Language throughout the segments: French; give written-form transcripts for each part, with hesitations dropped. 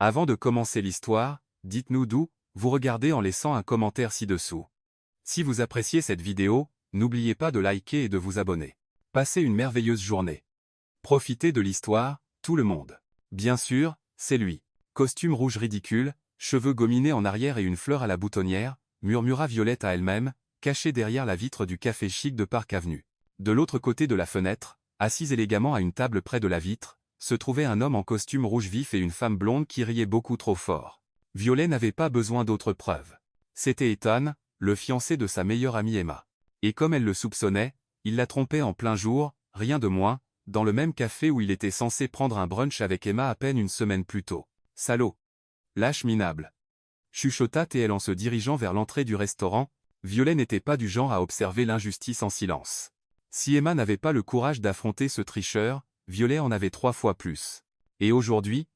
Avant de commencer l'histoire, dites-nous d'où vous regardez en laissant un commentaire ci-dessous. Si vous appréciez cette vidéo, n'oubliez pas de liker et de vous abonner. Passez une merveilleuse journée. Profitez de l'histoire, tout le monde. Bien sûr, c'est lui. Costume rouge ridicule, cheveux gominés en arrière et une fleur à la boutonnière, murmura Violette à elle-même, cachée derrière la vitre du café chic de Park Avenue. De l'autre côté de la fenêtre, assis élégamment à une table près de la vitre, se trouvait un homme en costume rouge vif et une femme blonde qui riait beaucoup trop fort. Violet n'avait pas besoin d'autres preuves. C'était Ethan, le fiancé de sa meilleure amie Emma. Et comme elle le soupçonnait, il la trompait en plein jour, rien de moins, dans le même café où il était censé prendre un brunch avec Emma à peine une semaine plus tôt. Salaud! Lâche minable! Chuchota-t-elle en se dirigeant vers l'entrée du restaurant. Violet n'était pas du genre à observer l'injustice en silence. Si Emma n'avait pas le courage d'affronter ce tricheur, Violet en avait 3 fois plus. Et aujourd'hui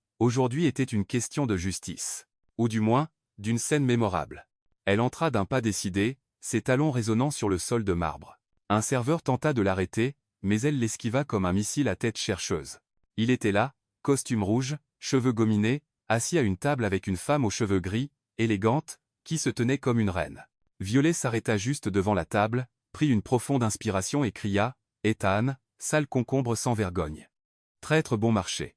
était une question de justice. Ou du moins, d'une scène mémorable. Elle entra d'un pas décidé, ses talons résonnant sur le sol de marbre. Un serveur tenta de l'arrêter, mais elle l'esquiva comme un missile à tête chercheuse. Il était là, costume rouge, cheveux gominés, assis à une table avec une femme aux cheveux gris, élégante, qui se tenait comme une reine. Violet s'arrêta juste devant la table, prit une profonde inspiration et cria « Ethan, sale concombre sans vergogne. Traître bon marché. »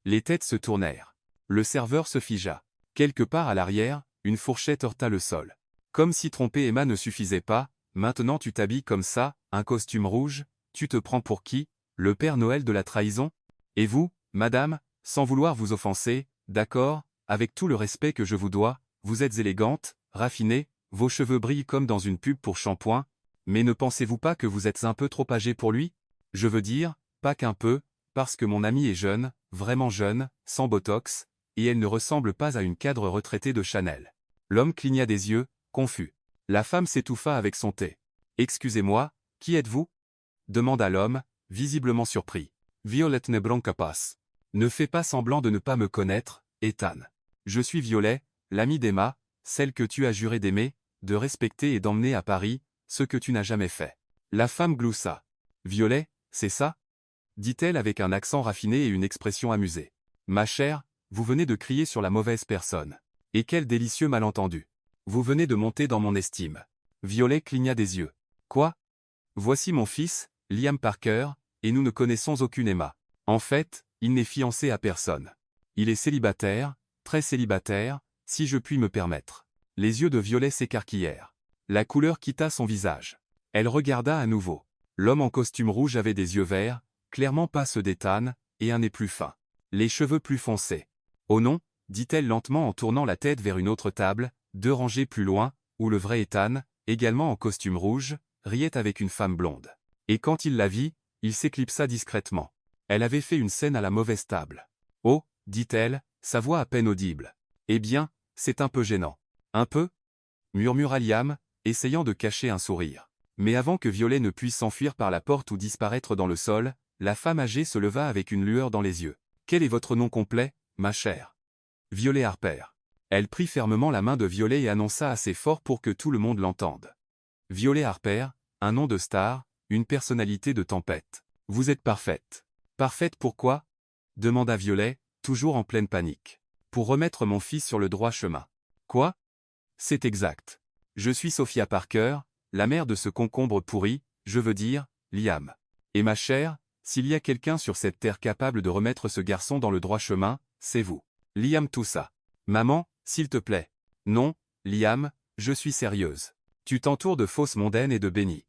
Les têtes se tournèrent. Le serveur se figea. Quelque part à l'arrière, une fourchette heurta le sol. Comme si tromper Emma ne suffisait pas, maintenant tu t'habilles comme ça, un costume rouge, tu te prends pour qui, le Père Noël de la trahison? Et vous, madame, sans vouloir vous offenser, d'accord, avec tout le respect que je vous dois, vous êtes élégante, raffinée, vos cheveux brillent comme dans une pub pour shampoing, mais ne pensez-vous pas que vous êtes un peu trop âgée pour lui? Je veux dire, pas qu'un peu, parce que mon amie est jeune, vraiment jeune, sans botox, et elle ne ressemble pas à une cadre retraitée de Chanel. L'homme cligna des yeux, confus. La femme s'étouffa avec son thé. Excusez-moi, qui êtes-vous? Demanda l'homme, visiblement surpris. Violet Nebrancapas. Ne fais pas semblant de ne pas me connaître, Ethan. Je suis Violet, l'amie d'Emma, celle que tu as juré d'aimer, de respecter et d'emmener à Paris, ce que tu n'as jamais fait. La femme gloussa. Violet, c'est ça? Dit-elle avec un accent raffiné et une expression amusée. Ma chère, vous venez de crier sur la mauvaise personne. Et quel délicieux malentendu. Vous venez de monter dans mon estime. Violet cligna des yeux. Quoi? Voici mon fils, Liam Parker, et nous ne connaissons aucune Emma. En fait, il n'est fiancé à personne. Il est célibataire, très célibataire, si je puis me permettre. Les yeux de Violet s'écarquillèrent. La couleur quitta son visage. Elle regarda à nouveau. L'homme en costume rouge avait des yeux verts, clairement pas ceux d'Ethan, et un nez plus fin. Les cheveux plus foncés. Oh non, dit-elle lentement en tournant la tête vers une autre table, 2 rangées plus loin, où le vrai Ethan, également en costume rouge, riait avec une femme blonde. Et quand il la vit, il s'éclipsa discrètement. Elle avait fait une scène à la mauvaise table. Oh, dit-elle, sa voix à peine audible. Eh bien, c'est un peu gênant. Un peu? Murmura Liam, essayant de cacher un sourire. Mais avant que Violet ne puisse s'enfuir par la porte ou disparaître dans le sol, la femme âgée se leva avec une lueur dans les yeux. Quel est votre nom complet, ma chère? Violet Harper. Elle prit fermement la main de Violet et annonça assez fort pour que tout le monde l'entende. Violet Harper, un nom de star, une personnalité de tempête. Vous êtes parfaite. Parfaite pourquoi? Demanda Violet, toujours en pleine panique. Pour remettre mon fils sur le droit chemin. Quoi? C'est exact. Je suis Sophia Parker, la mère de ce concombre pourri, je veux dire, Liam. Et ma chère, s'il y a quelqu'un sur cette terre capable de remettre ce garçon dans le droit chemin, c'est vous. Liam toussa. Maman, s'il te plaît. Non, Liam, je suis sérieuse. Tu t'entoures de fausses mondaines et de bénis.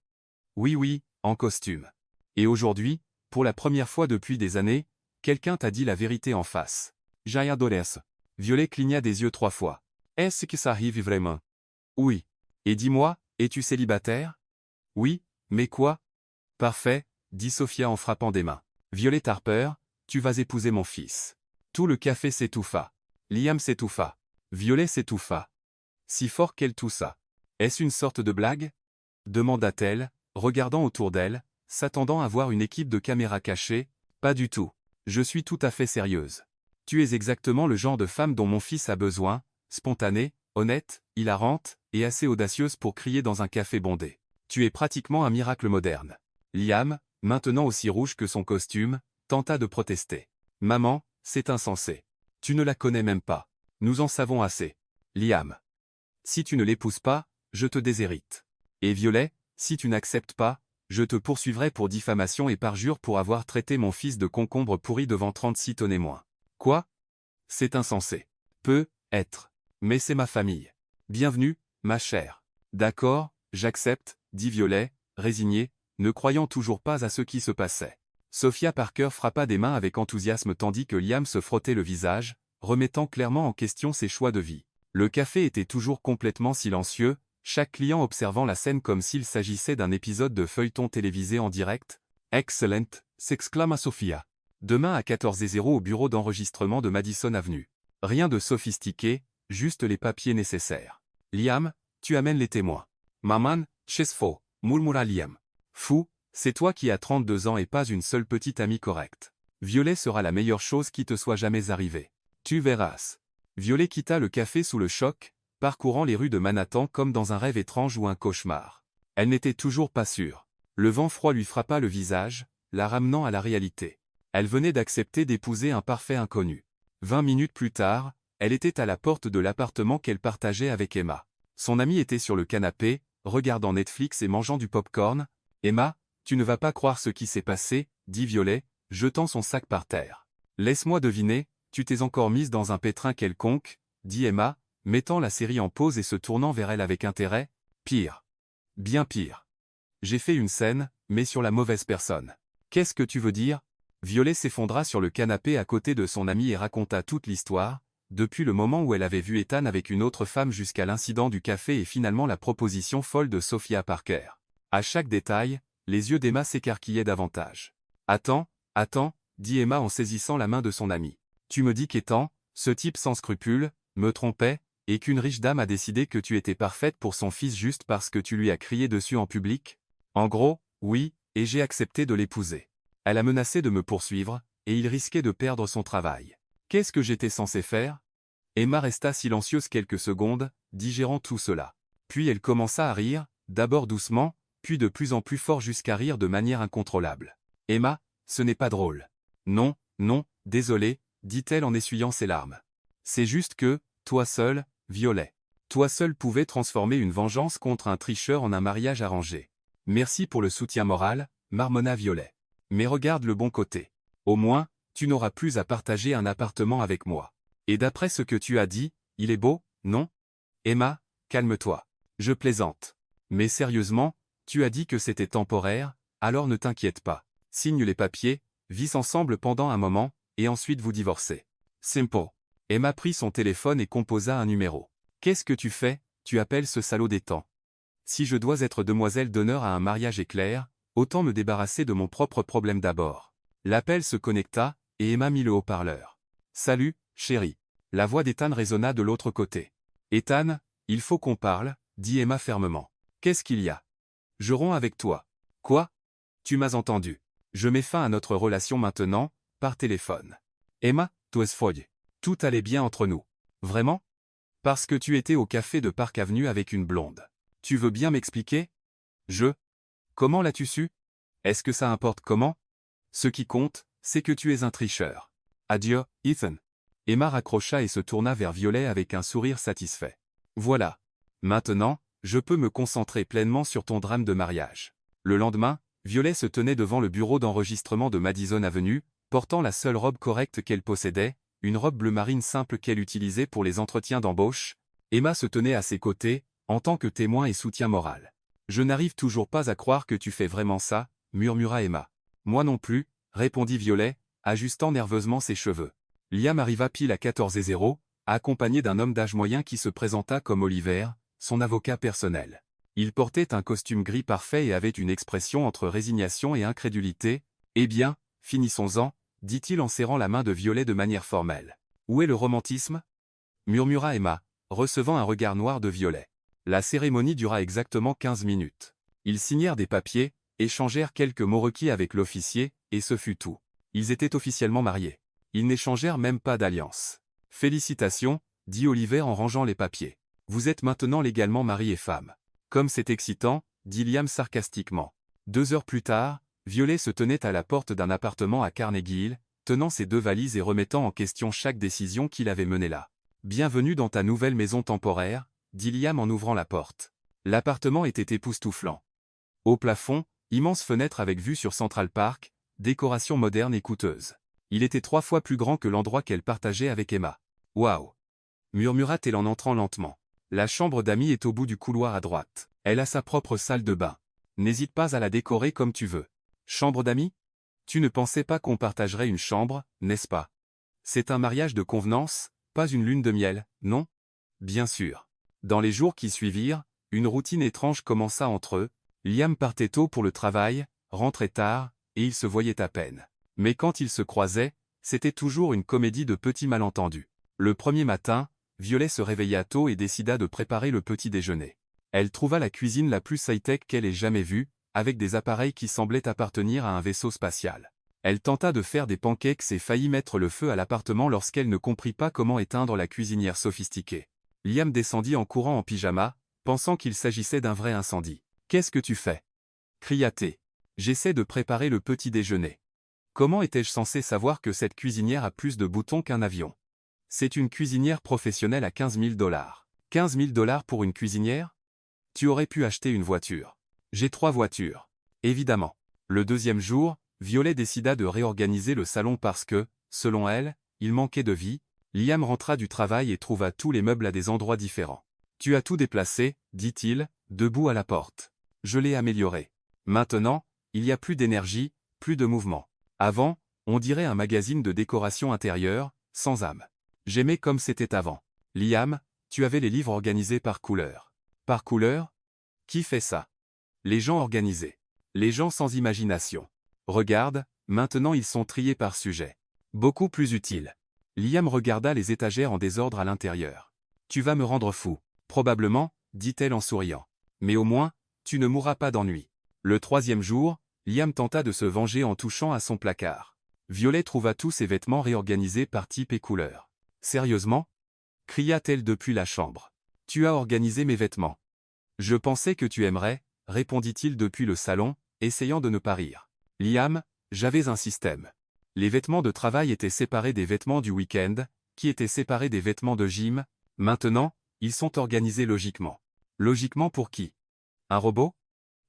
Oui, en costume. Et aujourd'hui, pour la première fois depuis des années, quelqu'un t'a dit la vérité en face. J'adore. Violet cligna des yeux 3 fois. Est-ce que ça arrive vraiment? Oui. Et dis-moi, es-tu célibataire? Oui, mais quoi? Parfait, dit Sophia en frappant des mains. Violet Harper, tu vas épouser mon fils. Tout le café s'étouffa. Liam s'étouffa. Violet s'étouffa. Si fort qu'elle toussa. Est-ce une sorte de blague? Demanda-t-elle, regardant autour d'elle, s'attendant à voir une équipe de caméras cachées. Pas du tout. Je suis tout à fait sérieuse. Tu es exactement le genre de femme dont mon fils a besoin, spontanée, honnête, hilarante, et assez audacieuse pour crier dans un café bondé. Tu es pratiquement un miracle moderne. Liam, maintenant aussi rouge que son costume, tenta de protester. Maman, c'est insensé. Tu ne la connais même pas. Nous en savons assez. Liam. Si tu ne l'épouses pas, je te déshérite. Et Violet, si tu n'acceptes pas, je te poursuivrai pour diffamation et parjure pour avoir traité mon fils de concombre pourri devant 36 témoins. Quoi? C'est insensé. Peut être. Mais c'est ma famille. Bienvenue, ma chère. D'accord, j'accepte, dit Violet, résignée, ne croyant toujours pas à ce qui se passait. Sophia Parker frappa des mains avec enthousiasme tandis que Liam se frottait le visage, remettant clairement en question ses choix de vie. Le café était toujours complètement silencieux, chaque client observant la scène comme s'il s'agissait d'un épisode de feuilleton télévisé en direct. « Excellent !» s'exclama Sophia. Demain à 14h00 au bureau d'enregistrement de Madison Avenue. Rien de sophistiqué, juste les papiers nécessaires. Liam, tu amènes les témoins. Maman, chesfo, murmura Liam. Fou, c'est toi qui as 32 ans et pas une seule petite amie correcte. Violet sera la meilleure chose qui te soit jamais arrivée. Tu verras. Violet quitta le café sous le choc, parcourant les rues de Manhattan comme dans un rêve étrange ou un cauchemar. Elle n'était toujours pas sûre. Le vent froid lui frappa le visage, la ramenant à la réalité. Elle venait d'accepter d'épouser un parfait inconnu. 20 minutes plus tard, elle était à la porte de l'appartement qu'elle partageait avec Emma. Son amie était sur le canapé, regardant Netflix et mangeant du popcorn. « Emma, tu ne vas pas croire ce qui s'est passé, » dit Violet, jetant son sac par terre. « Laisse-moi deviner, tu t'es encore mise dans un pétrin quelconque, » dit Emma, mettant la série en pause et se tournant vers elle avec intérêt. « Pire. Bien pire. J'ai fait une scène, mais sur la mauvaise personne. » « Qu'est-ce que tu veux dire ?» Violet s'effondra sur le canapé à côté de son amie et raconta toute l'histoire, depuis le moment où elle avait vu Ethan avec une autre femme jusqu'à l'incident du café et finalement la proposition folle de Sophia Parker. À chaque détail, les yeux d'Emma s'écarquillaient davantage. « Attends, dit Emma en saisissant la main de son amie. « Tu me dis qu'Ethan, ce type sans scrupules, me trompait, et qu'une riche dame a décidé que tu étais parfaite pour son fils juste parce que tu lui as crié dessus en public? En gros, oui, et j'ai accepté de l'épouser. Elle a menacé de me poursuivre, et il risquait de perdre son travail. Qu'est-ce que j'étais censé faire ?» Emma resta silencieuse quelques secondes, digérant tout cela. Puis elle commença à rire, d'abord doucement, puis de plus en plus fort jusqu'à rire de manière incontrôlable. « Emma, ce n'est pas drôle. »« Non, désolé, dit-elle en essuyant ses larmes. « C'est juste que, toi seul, Violet. Toi seul pouvais transformer une vengeance contre un tricheur en un mariage arrangé. Merci pour le soutien moral, marmonna Violet. Mais regarde le bon côté. Au moins, tu n'auras plus à partager un appartement avec moi. Et d'après ce que tu as dit, il est beau, non? Emma, calme-toi. Je plaisante. Mais sérieusement, tu as dit que c'était temporaire, alors ne t'inquiète pas. Signe les papiers, vis ensemble pendant un moment, et ensuite vous divorcez. Simple. Emma prit son téléphone et composa un numéro. Qu'est-ce que tu fais? Tu appelles ce salaud d'Ethan. Si je dois être demoiselle d'honneur à un mariage éclair, autant me débarrasser de mon propre problème d'abord. L'appel se connecta, et Emma mit le haut-parleur. Salut, chérie. La voix d'Ethan résonna de l'autre côté. Ethan, il faut qu'on parle, dit Emma fermement. Qu'est-ce qu'il y a? Je romps avec toi. Quoi? Tu m'as entendu. Je mets fin à notre relation maintenant, par téléphone. Emma, tu es folle. Tout allait bien entre nous. Vraiment? Parce que tu étais au café de Park Avenue avec une blonde. Tu veux bien m'expliquer? Comment l'as-tu su? Est-ce que ça importe comment? Ce qui compte, c'est que tu es un tricheur. Adieu, Ethan. Emma raccrocha et se tourna vers Violet avec un sourire satisfait. Voilà. Maintenant, je peux me concentrer pleinement sur ton drame de mariage. Le lendemain, Violet se tenait devant le bureau d'enregistrement de Madison Avenue, portant la seule robe correcte qu'elle possédait, une robe bleu marine simple qu'elle utilisait pour les entretiens d'embauche. Emma se tenait à ses côtés, en tant que témoin et soutien moral. « Je n'arrive toujours pas à croire que tu fais vraiment ça, » murmura Emma. « Moi non plus, » répondit Violet, ajustant nerveusement ses cheveux. Liam arriva pile à 14h00, accompagné d'un homme d'âge moyen qui se présenta comme Oliver, son avocat personnel. Il portait un costume gris parfait et avait une expression entre résignation et incrédulité. « Eh bien, finissons-en, » dit-il en serrant la main de Violet de manière formelle. « Où est le romantisme » murmura Emma, recevant un regard noir de Violet. La cérémonie dura exactement 15 minutes. Ils signèrent des papiers, échangèrent quelques mots requis avec l'officier, et ce fut tout. Ils étaient officiellement mariés. Ils n'échangèrent même pas d'alliance. « Félicitations, » dit Oliver en rangeant les papiers. « Vous êtes maintenant légalement mari et femme. »« Comme c'est excitant, » dit Liam sarcastiquement. 2 heures plus tard, Violet se tenait à la porte d'un appartement à Carnegie Hill, tenant ses 2 valises et remettant en question chaque décision qu'il avait menée là. « Bienvenue dans ta nouvelle maison temporaire », dit Liam en ouvrant la porte. L'appartement était époustouflant. Au plafond, immense fenêtre avec vue sur Central Park, décoration moderne et coûteuse. Il était 3 fois plus grand que l'endroit qu'elle partageait avec Emma. « Waouh !» murmura-t-elle en entrant lentement. La chambre d'amis est au bout du couloir à droite. Elle a sa propre salle de bain. N'hésite pas à la décorer comme tu veux. Chambre d'amis? Tu ne pensais pas qu'on partagerait une chambre, n'est-ce pas? C'est un mariage de convenance, pas une lune de miel, non? Bien sûr. Dans les jours qui suivirent, une routine étrange commença entre eux. Liam partait tôt pour le travail, rentrait tard, et ils se voyaient à peine. Mais quand ils se croisaient, c'était toujours une comédie de petits malentendus. Le premier matin, Violet se réveilla tôt et décida de préparer le petit déjeuner. Elle trouva la cuisine la plus high-tech qu'elle ait jamais vue, avec des appareils qui semblaient appartenir à un vaisseau spatial. Elle tenta de faire des pancakes et faillit mettre le feu à l'appartement lorsqu'elle ne comprit pas comment éteindre la cuisinière sophistiquée. Liam descendit en courant en pyjama, pensant qu'il s'agissait d'un vrai incendie. « Qu'est-ce que tu fais » cria-t-elle. « J'essaie de préparer le petit déjeuner. » Comment étais-je censé savoir que cette cuisinière a plus de boutons qu'un avion? C'est une cuisinière professionnelle à 15 000 $. 15 000 $ pour une cuisinière? Tu aurais pu acheter une voiture. J'ai 3 voitures. Évidemment. Le deuxième jour, Violet décida de réorganiser le salon parce que, selon elle, il manquait de vie. Liam rentra du travail et trouva tous les meubles à des endroits différents. Tu as tout déplacé, dit-il, debout à la porte. Je l'ai amélioré. Maintenant, il y a plus d'énergie, plus de mouvement. Avant, on dirait un magazine de décoration intérieure, sans âme. J'aimais comme c'était avant. Liam, tu avais les livres organisés par couleur. Par couleur? Qui fait ça? Les gens organisés. Les gens sans imagination. Regarde, maintenant ils sont triés par sujet. Beaucoup plus utile. Liam regarda les étagères en désordre à l'intérieur. Tu vas me rendre fou. Probablement, dit-elle en souriant. Mais au moins, tu ne mourras pas d'ennui. Le troisième jour, Liam tenta de se venger en touchant à son placard. Violet trouva tous ses vêtements réorganisés par type et couleur. Sérieusement? Cria-t-elle depuis la chambre. Tu as organisé mes vêtements. Je pensais que tu aimerais, répondit-il depuis le salon, essayant de ne pas rire. Liam, j'avais un système. Les vêtements de travail étaient séparés des vêtements du week-end, qui étaient séparés des vêtements de gym. Maintenant, ils sont organisés logiquement. Logiquement pour qui? Un robot?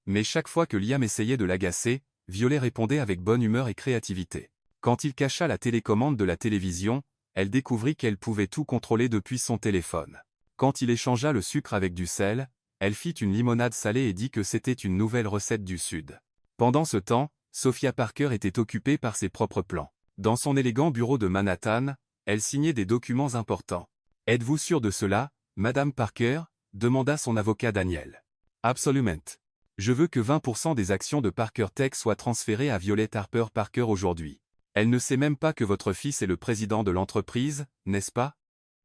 Mais chaque fois que Liam essayait de l'agacer, Violet répondait avec bonne humeur et créativité. Quand il cacha la télécommande de la télévision, elle découvrit qu'elle pouvait tout contrôler depuis son téléphone. Quand il échangea le sucre avec du sel, elle fit une limonade salée et dit que c'était une nouvelle recette du Sud. Pendant ce temps, Sophia Parker était occupée par ses propres plans. Dans son élégant bureau de Manhattan, elle signait des documents importants. « Êtes-vous sûre de cela, Madame Parker » demanda son avocat Daniel. « Absolument. Je veux que 20% des actions de Parker Tech soient transférées à Violet Harper Parker aujourd'hui. Elle ne sait même pas que votre fils est le président de l'entreprise, n'est-ce pas?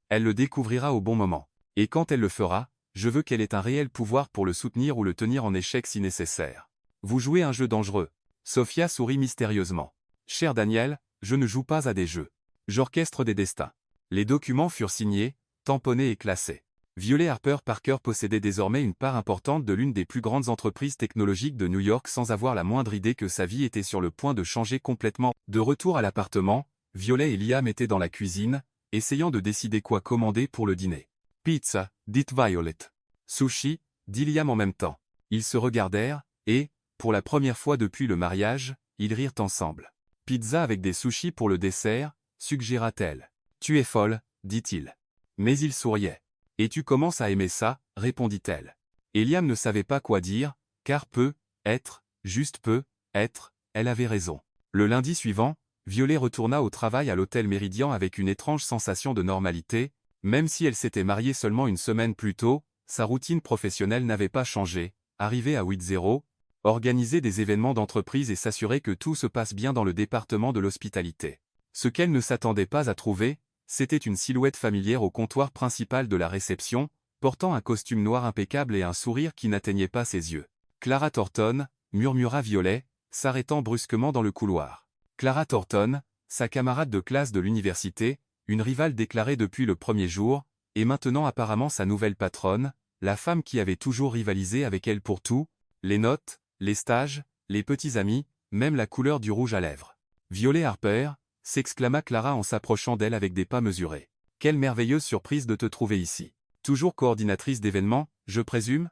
Elle le découvrira au bon moment. Et quand elle le fera, je veux qu'elle ait un réel pouvoir pour le soutenir ou le tenir en échec si nécessaire. Vous jouez un jeu dangereux. » Sophia sourit mystérieusement. « Cher Daniel, je ne joue pas à des jeux. J'orchestre des destins. » Les documents furent signés, tamponnés et classés. Violet Harper Parker possédait désormais une part importante de l'une des plus grandes entreprises technologiques de New York sans avoir la moindre idée que sa vie était sur le point de changer complètement. De retour à l'appartement, Violet et Liam étaient dans la cuisine, essayant de décider quoi commander pour le dîner. « Pizza », dit Violet. « Sushi », dit Liam en même temps. Ils se regardèrent, et, pour la première fois depuis le mariage, ils rirent ensemble. « Pizza avec des sushis pour le dessert », suggéra-t-elle. « Tu es folle, dit-il. » Mais il souriait. « Et tu commences à aimer ça, répondit-elle. Et Liam ne savait pas quoi dire, car peut être, juste peut être, elle avait raison. Le lundi suivant, Violet retourna au travail à l'hôtel Méridien avec une étrange sensation de normalité. Même si elle s'était mariée seulement une semaine plus tôt, sa routine professionnelle n'avait pas changé. Arriver à 8h, organiser des événements d'entreprise et s'assurer que tout se passe bien dans le département de l'hospitalité. Ce qu'elle ne s'attendait pas à trouver, c'était une silhouette familière au comptoir principal de la réception, portant un costume noir impeccable et un sourire qui n'atteignait pas ses yeux. « Clara Thornton » murmura Violet, s'arrêtant brusquement dans le couloir. Clara Thornton, sa camarade de classe de l'université, une rivale déclarée depuis le premier jour, et maintenant apparemment sa nouvelle patronne, la femme qui avait toujours rivalisé avec elle pour tout, les notes, les stages, les petits amis, même la couleur du rouge à lèvres. Violet Harper, s'exclama Clara en s'approchant d'elle avec des pas mesurés. Quelle merveilleuse surprise de te trouver ici. Toujours coordinatrice d'événements, je présume?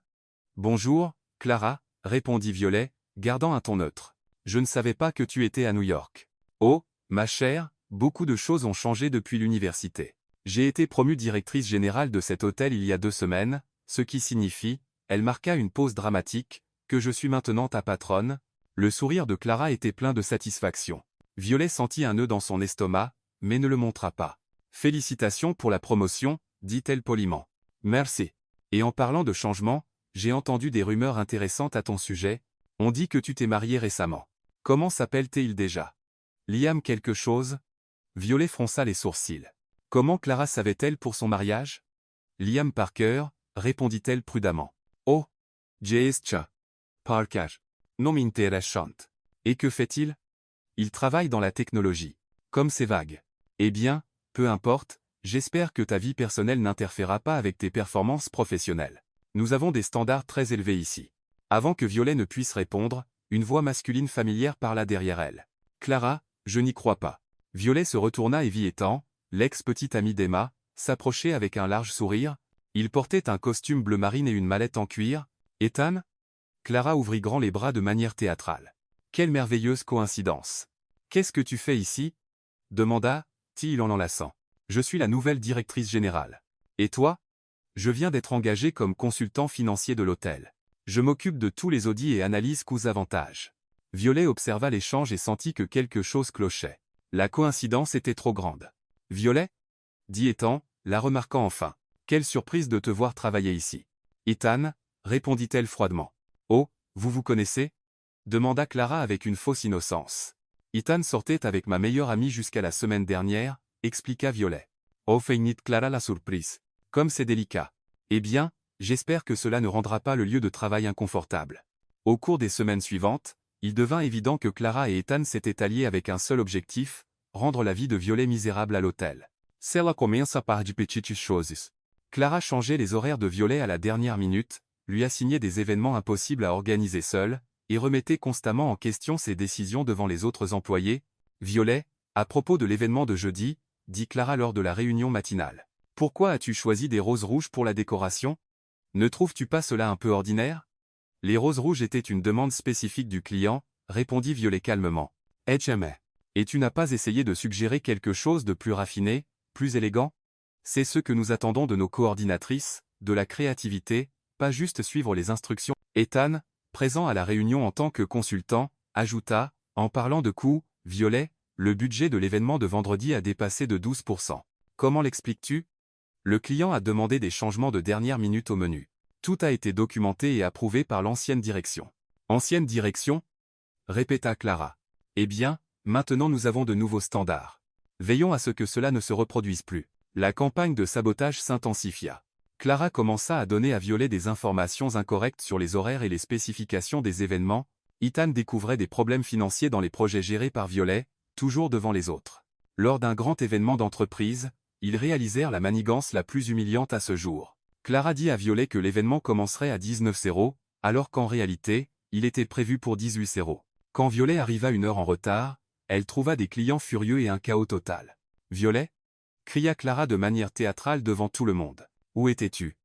Bonjour, Clara, répondit Violet, gardant un ton neutre. Je ne savais pas que tu étais à New York. Oh, ma chère, beaucoup de choses ont changé depuis l'université. J'ai été promue directrice générale de cet hôtel il y a 2 semaines, ce qui signifie, elle marqua une pause dramatique, que je suis maintenant ta patronne. Le sourire de Clara était plein de satisfaction. Violet sentit un nœud dans son estomac, mais ne le montra pas. Félicitations pour la promotion, dit-elle poliment. Merci. Et en parlant de changement, j'ai entendu des rumeurs intéressantes à ton sujet. On dit que tu t'es marié récemment. Comment s'appelle-t-il déjà? Liam quelque chose? Violet fronça les sourcils. Comment Clara savait-elle pour son mariage? Liam Parker, répondit-elle prudemment. Oh, J.S. Parker. Nom intéressant. Et que fait-il? Il travaille dans la technologie. Comme c'est vague. Eh bien, peu importe, j'espère que ta vie personnelle n'interférera pas avec tes performances professionnelles. Nous avons des standards très élevés ici. Avant que Violet ne puisse répondre, une voix masculine familière parla derrière elle. Clara, je n'y crois pas. Violet se retourna et vit Ethan, l'ex-petit ami d'Emma, s'approcher avec un large sourire. Il portait un costume bleu marine et une mallette en cuir. Ethan? Clara ouvrit grand les bras de manière théâtrale. Quelle merveilleuse coïncidence. Qu'est-ce que tu fais ici? Demanda-t-il en l'enlaçant. Je suis la nouvelle directrice générale. Et toi? Je viens d'être engagé comme consultant financier de l'hôtel. Je m'occupe de tous les audits et analyses coûts-avantages. Violet observa l'échange et sentit que quelque chose clochait. La coïncidence était trop grande. Violet? Dit Ethan, la remarquant enfin. Quelle surprise de te voir travailler ici. Ethan, répondit-elle froidement. Oh, vous vous connaissez? Demanda Clara avec une fausse innocence. Ethan sortait avec ma meilleure amie jusqu'à la semaine dernière, expliqua Violet. Oh feignit Clara la surprise. Comme c'est délicat. Eh bien, j'espère que cela ne rendra pas le lieu de travail inconfortable. Au cours des semaines suivantes, il devint évident que Clara et Ethan s'étaient alliés avec un seul objectif, rendre la vie de Violet misérable à l'hôtel. Cela comiença par de petites choses. Clara changeait les horaires de Violet à la dernière minute, lui assignait des événements impossibles à organiser seule, et remettait constamment en question ses décisions devant les autres employés. Violet, à propos de l'événement de jeudi, dit Clara lors de la réunion matinale. Pourquoi as-tu choisi des roses rouges pour la décoration? Ne trouves-tu pas cela un peu ordinaire? Les roses rouges étaient une demande spécifique du client, répondit Violet calmement. Et tu n'as pas essayé de suggérer quelque chose de plus raffiné, plus élégant? C'est ce que nous attendons de nos coordinatrices, de la créativité, pas juste suivre les instructions. Ethan, présent à la réunion en tant que consultant, ajouta, en parlant de coûts, Violet, le budget de l'événement de vendredi a dépassé de 12%. Comment l'expliques-tu? Le client a demandé des changements de dernière minute au menu. Tout a été documenté et approuvé par l'ancienne direction. Ancienne direction? Répéta Clara. Eh bien, maintenant nous avons de nouveaux standards. Veillons à ce que cela ne se reproduise plus. La campagne de sabotage s'intensifia. Clara commença à donner à Violet des informations incorrectes sur les horaires et les spécifications des événements. Ethan découvrait des problèmes financiers dans les projets gérés par Violet, toujours devant les autres. Lors d'un grand événement d'entreprise, ils réalisèrent la manigance la plus humiliante à ce jour. Clara dit à Violet que l'événement commencerait à 19h, alors qu'en réalité, il était prévu pour 18h. Quand Violet arriva 1 heure en retard, elle trouva des clients furieux et un chaos total. « Violet » cria Clara de manière théâtrale devant tout le monde. « Où étais-tu?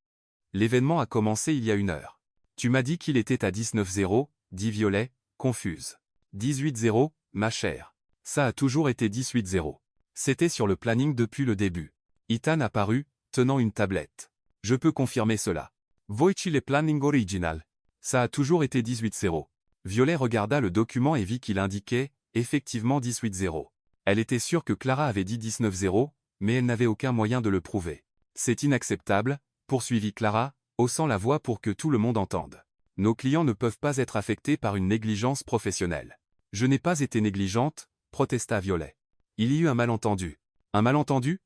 L'événement a commencé il y a 1 heure. Tu m'as dit qu'il était à 19h, dit Violet, confuse. 18h, ma chère. Ça a toujours été 18h. C'était sur le planning depuis le début. Ethan apparut, tenant une tablette. Je peux confirmer cela. Voici le planning original. Ça a toujours été 18h. Violet regarda le document et vit qu'il indiquait, effectivement 18h. Elle était sûre que Clara avait dit 19h, mais elle n'avait aucun moyen de le prouver. C'est inacceptable, poursuivit Clara, haussant la voix pour que tout le monde entende. Nos clients ne peuvent pas être affectés par une négligence professionnelle. Je n'ai pas été négligente, protesta Violet. Il y eut un malentendu. Un malentendu?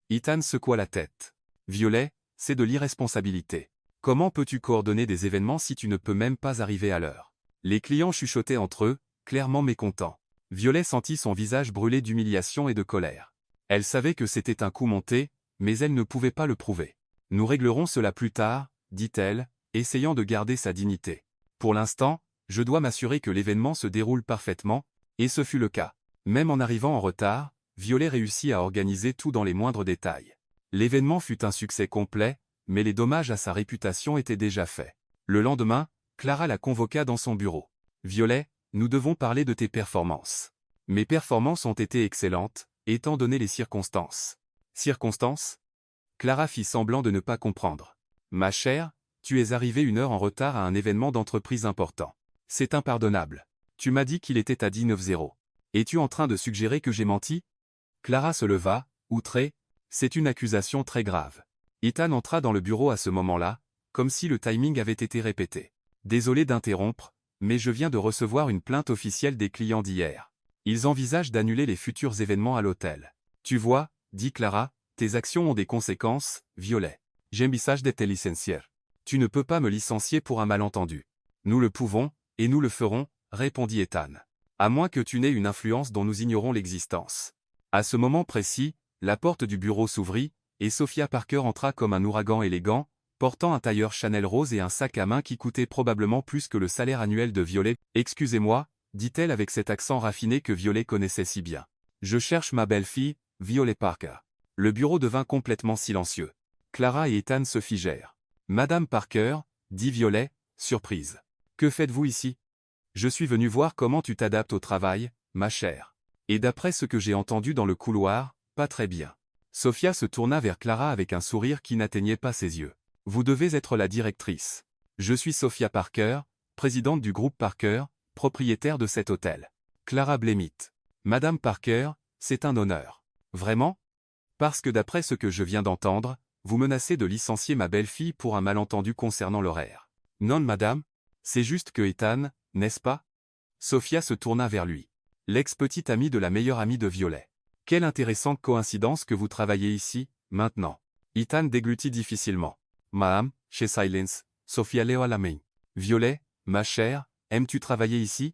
Ethan secoua la tête. Violet, c'est de l'irresponsabilité. Comment peux-tu coordonner des événements si tu ne peux même pas arriver à l'heure? Les clients chuchotaient entre eux, clairement mécontents. Violet sentit son visage brûler d'humiliation et de colère. Elle savait que c'était un coup monté, mais elle ne pouvait pas le prouver. Nous réglerons cela plus tard, dit-elle, essayant de garder sa dignité. Pour l'instant, je dois m'assurer que l'événement se déroule parfaitement, et ce fut le cas. Même en arrivant en retard, Violet réussit à organiser tout dans les moindres détails. L'événement fut un succès complet, mais les dommages à sa réputation étaient déjà faits. Le lendemain, Clara la convoqua dans son bureau. « Violet, nous devons parler de tes performances. » « Mes performances ont été excellentes, étant donné les circonstances. » « Circonstances ?» Clara fit semblant de ne pas comprendre. « Ma chère, tu es arrivée 1 heure en retard à un événement d'entreprise important. C'est impardonnable. Tu m'as dit qu'il était à 19h. Es-tu en train de suggérer que j'ai menti ?» Clara se leva, outrée. C'est une accusation très grave. Ethan entra dans le bureau à ce moment-là, comme si le timing avait été répété. « Désolé d'interrompre, mais je viens de recevoir une plainte officielle des clients d'hier. Ils envisagent d'annuler les futurs événements à l'hôtel. Tu vois, dit Clara, tes actions ont des conséquences, Violet. J'envisage de te licencier. Tu ne peux pas me licencier pour un malentendu. Nous le pouvons, et nous le ferons, répondit Ethan. À moins que tu n'aies une influence dont nous ignorons l'existence. À ce moment précis, la porte du bureau s'ouvrit, et Sophia Parker entra comme un ouragan élégant, portant un tailleur Chanel rose et un sac à main qui coûtait probablement plus que le salaire annuel de Violet. « Excusez-moi, dit-elle avec cet accent raffiné que Violet connaissait si bien. Je cherche ma belle-fille, Violet Parker. » Le bureau devint complètement silencieux. Clara et Ethan se figèrent. « Madame Parker, dit Violet, surprise. Que faites-vous ici? Je suis venu voir comment tu t'adaptes au travail, ma chère. Et d'après ce que j'ai entendu dans le couloir, pas très bien. » Sophia se tourna vers Clara avec un sourire qui n'atteignait pas ses yeux. « Vous devez être la directrice. Je suis Sophia Parker, présidente du groupe Parker, propriétaire de cet hôtel. » Clara blêmit. « Madame Parker, c'est un honneur. Vraiment? Parce que d'après ce que je viens d'entendre, vous menacez de licencier ma belle-fille pour un malentendu concernant l'horaire. »« Non, madame. C'est juste que Ethan, n'est-ce pas ?» Sophia se tourna vers lui. « L'ex-petite amie de la meilleure amie de Violet. Quelle intéressante coïncidence que vous travaillez ici, maintenant. » Ethan déglutit difficilement. « Madame, chez Silence, Sophia leva la main. »« Violet, ma chère, aimes-tu travailler ici? » ?»«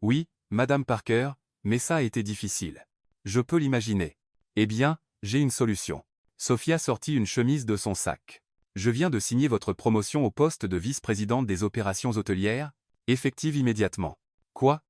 Oui, madame Parker, mais ça a été difficile. »« Je peux l'imaginer. »« Eh bien, j'ai une solution. » Sophia sortit une chemise de son sac. « Je viens de signer votre promotion au poste de vice-présidente des opérations hôtelières, effective immédiatement. »« Quoi ?»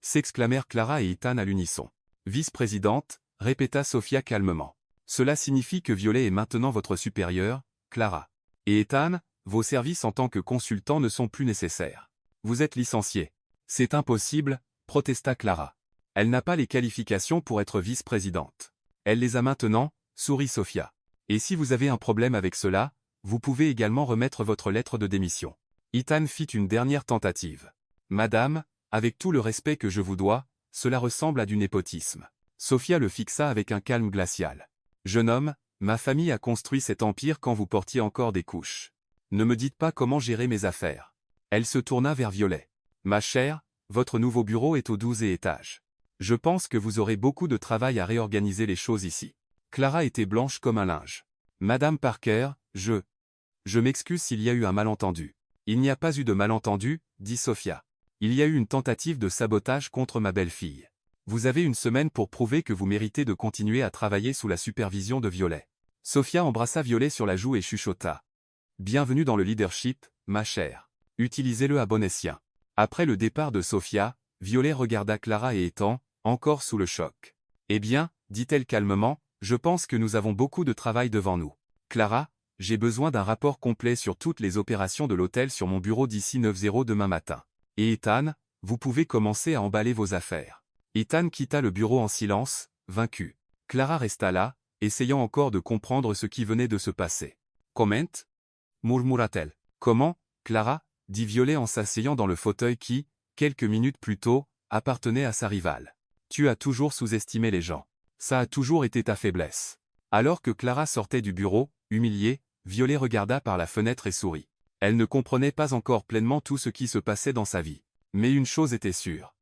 s'exclamèrent Clara et Ethan à l'unisson. « Vice-présidente, répéta Sophia calmement. Cela signifie que Violet est maintenant votre supérieure, Clara. Et Ethan, vos services en tant que consultant ne sont plus nécessaires. Vous êtes licencié. »« C'est impossible, protesta Clara. Elle n'a pas les qualifications pour être vice-présidente. »« Elle les a maintenant, sourit Sophia. Et si vous avez un problème avec cela, vous pouvez également remettre votre lettre de démission. » Ethan fit une dernière tentative. « Madame, avec tout le respect que je vous dois, cela ressemble à du népotisme. » Sophia le fixa avec un calme glacial. « Jeune homme, ma famille a construit cet empire quand vous portiez encore des couches. Ne me dites pas comment gérer mes affaires. » Elle se tourna vers Violet. « Ma chère, votre nouveau bureau est au 12e étage. Je pense que vous aurez beaucoup de travail à réorganiser les choses ici. » Clara était blanche comme un linge. « Madame Parker, je m'excuse s'il y a eu un malentendu. »« Il n'y a pas eu de malentendu, dit Sophia. Il y a eu une tentative de sabotage contre ma belle-fille. Vous avez une semaine pour prouver que vous méritez de continuer à travailler sous la supervision de Violet. » Sophia embrassa Violet sur la joue et chuchota. « Bienvenue dans le leadership, ma chère. Utilisez-le à bon escient. » Après le départ de Sophia, Violet regarda Clara et Ethan, encore sous le choc. « Eh bien, dit-elle calmement, je pense que nous avons beaucoup de travail devant nous. Clara, j'ai besoin d'un rapport complet sur toutes les opérations de l'hôtel sur mon bureau d'ici 9h demain matin. Et Ethan, vous pouvez commencer à emballer vos affaires. » Ethan quitta le bureau en silence, vaincu. Clara resta là, essayant encore de comprendre ce qui venait de se passer. « Comment » murmura-t-elle. « Comment, Clara » dit Violet en s'asseyant dans le fauteuil qui, quelques minutes plus tôt, appartenait à sa rivale. « Tu as toujours sous-estimé les gens. Ça a toujours été ta faiblesse. » Alors que Clara sortait du bureau, humiliée, Violet regarda par la fenêtre et sourit. Elle ne comprenait pas encore pleinement tout ce qui se passait dans sa vie. Mais une chose était sûre.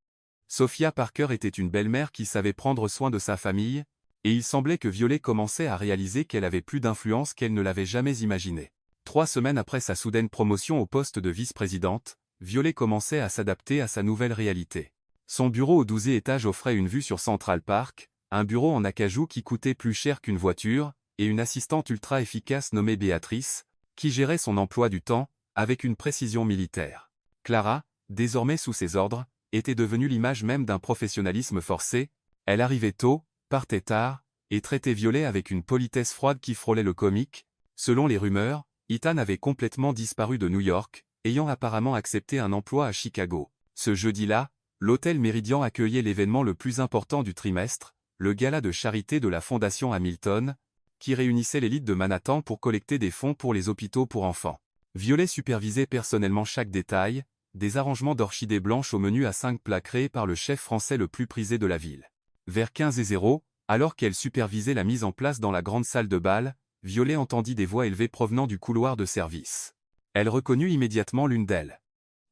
Sophia Parker était une belle-mère qui savait prendre soin de sa famille, et il semblait que Violet commençait à réaliser qu'elle avait plus d'influence qu'elle ne l'avait jamais imaginé. 3 semaines après sa soudaine promotion au poste de vice-présidente, Violet commençait à s'adapter à sa nouvelle réalité. Son bureau au 12e étage offrait une vue sur Central Park, un bureau en acajou qui coûtait plus cher qu'une voiture, et une assistante ultra efficace nommée Béatrice, qui gérait son emploi du temps, avec une précision militaire. Clara, désormais sous ses ordres, était devenue l'image même d'un professionnalisme forcé. Elle arrivait tôt, partait tard, et traitait Violet avec une politesse froide qui frôlait le comique. Selon les rumeurs, Ethan avait complètement disparu de New York, ayant apparemment accepté un emploi à Chicago. Ce jeudi-là, l'hôtel Méridien accueillait l'événement le plus important du trimestre, le gala de charité de la Fondation Hamilton, qui réunissait l'élite de Manhattan pour collecter des fonds pour les hôpitaux pour enfants. Violet supervisait personnellement chaque détail, des arrangements d'orchidées blanches au menu à 5 plats créés par le chef français le plus prisé de la ville. Vers 15h00, alors qu'elle supervisait la mise en place dans la grande salle de bal, Violet entendit des voix élevées provenant du couloir de service. Elle reconnut immédiatement l'une d'elles.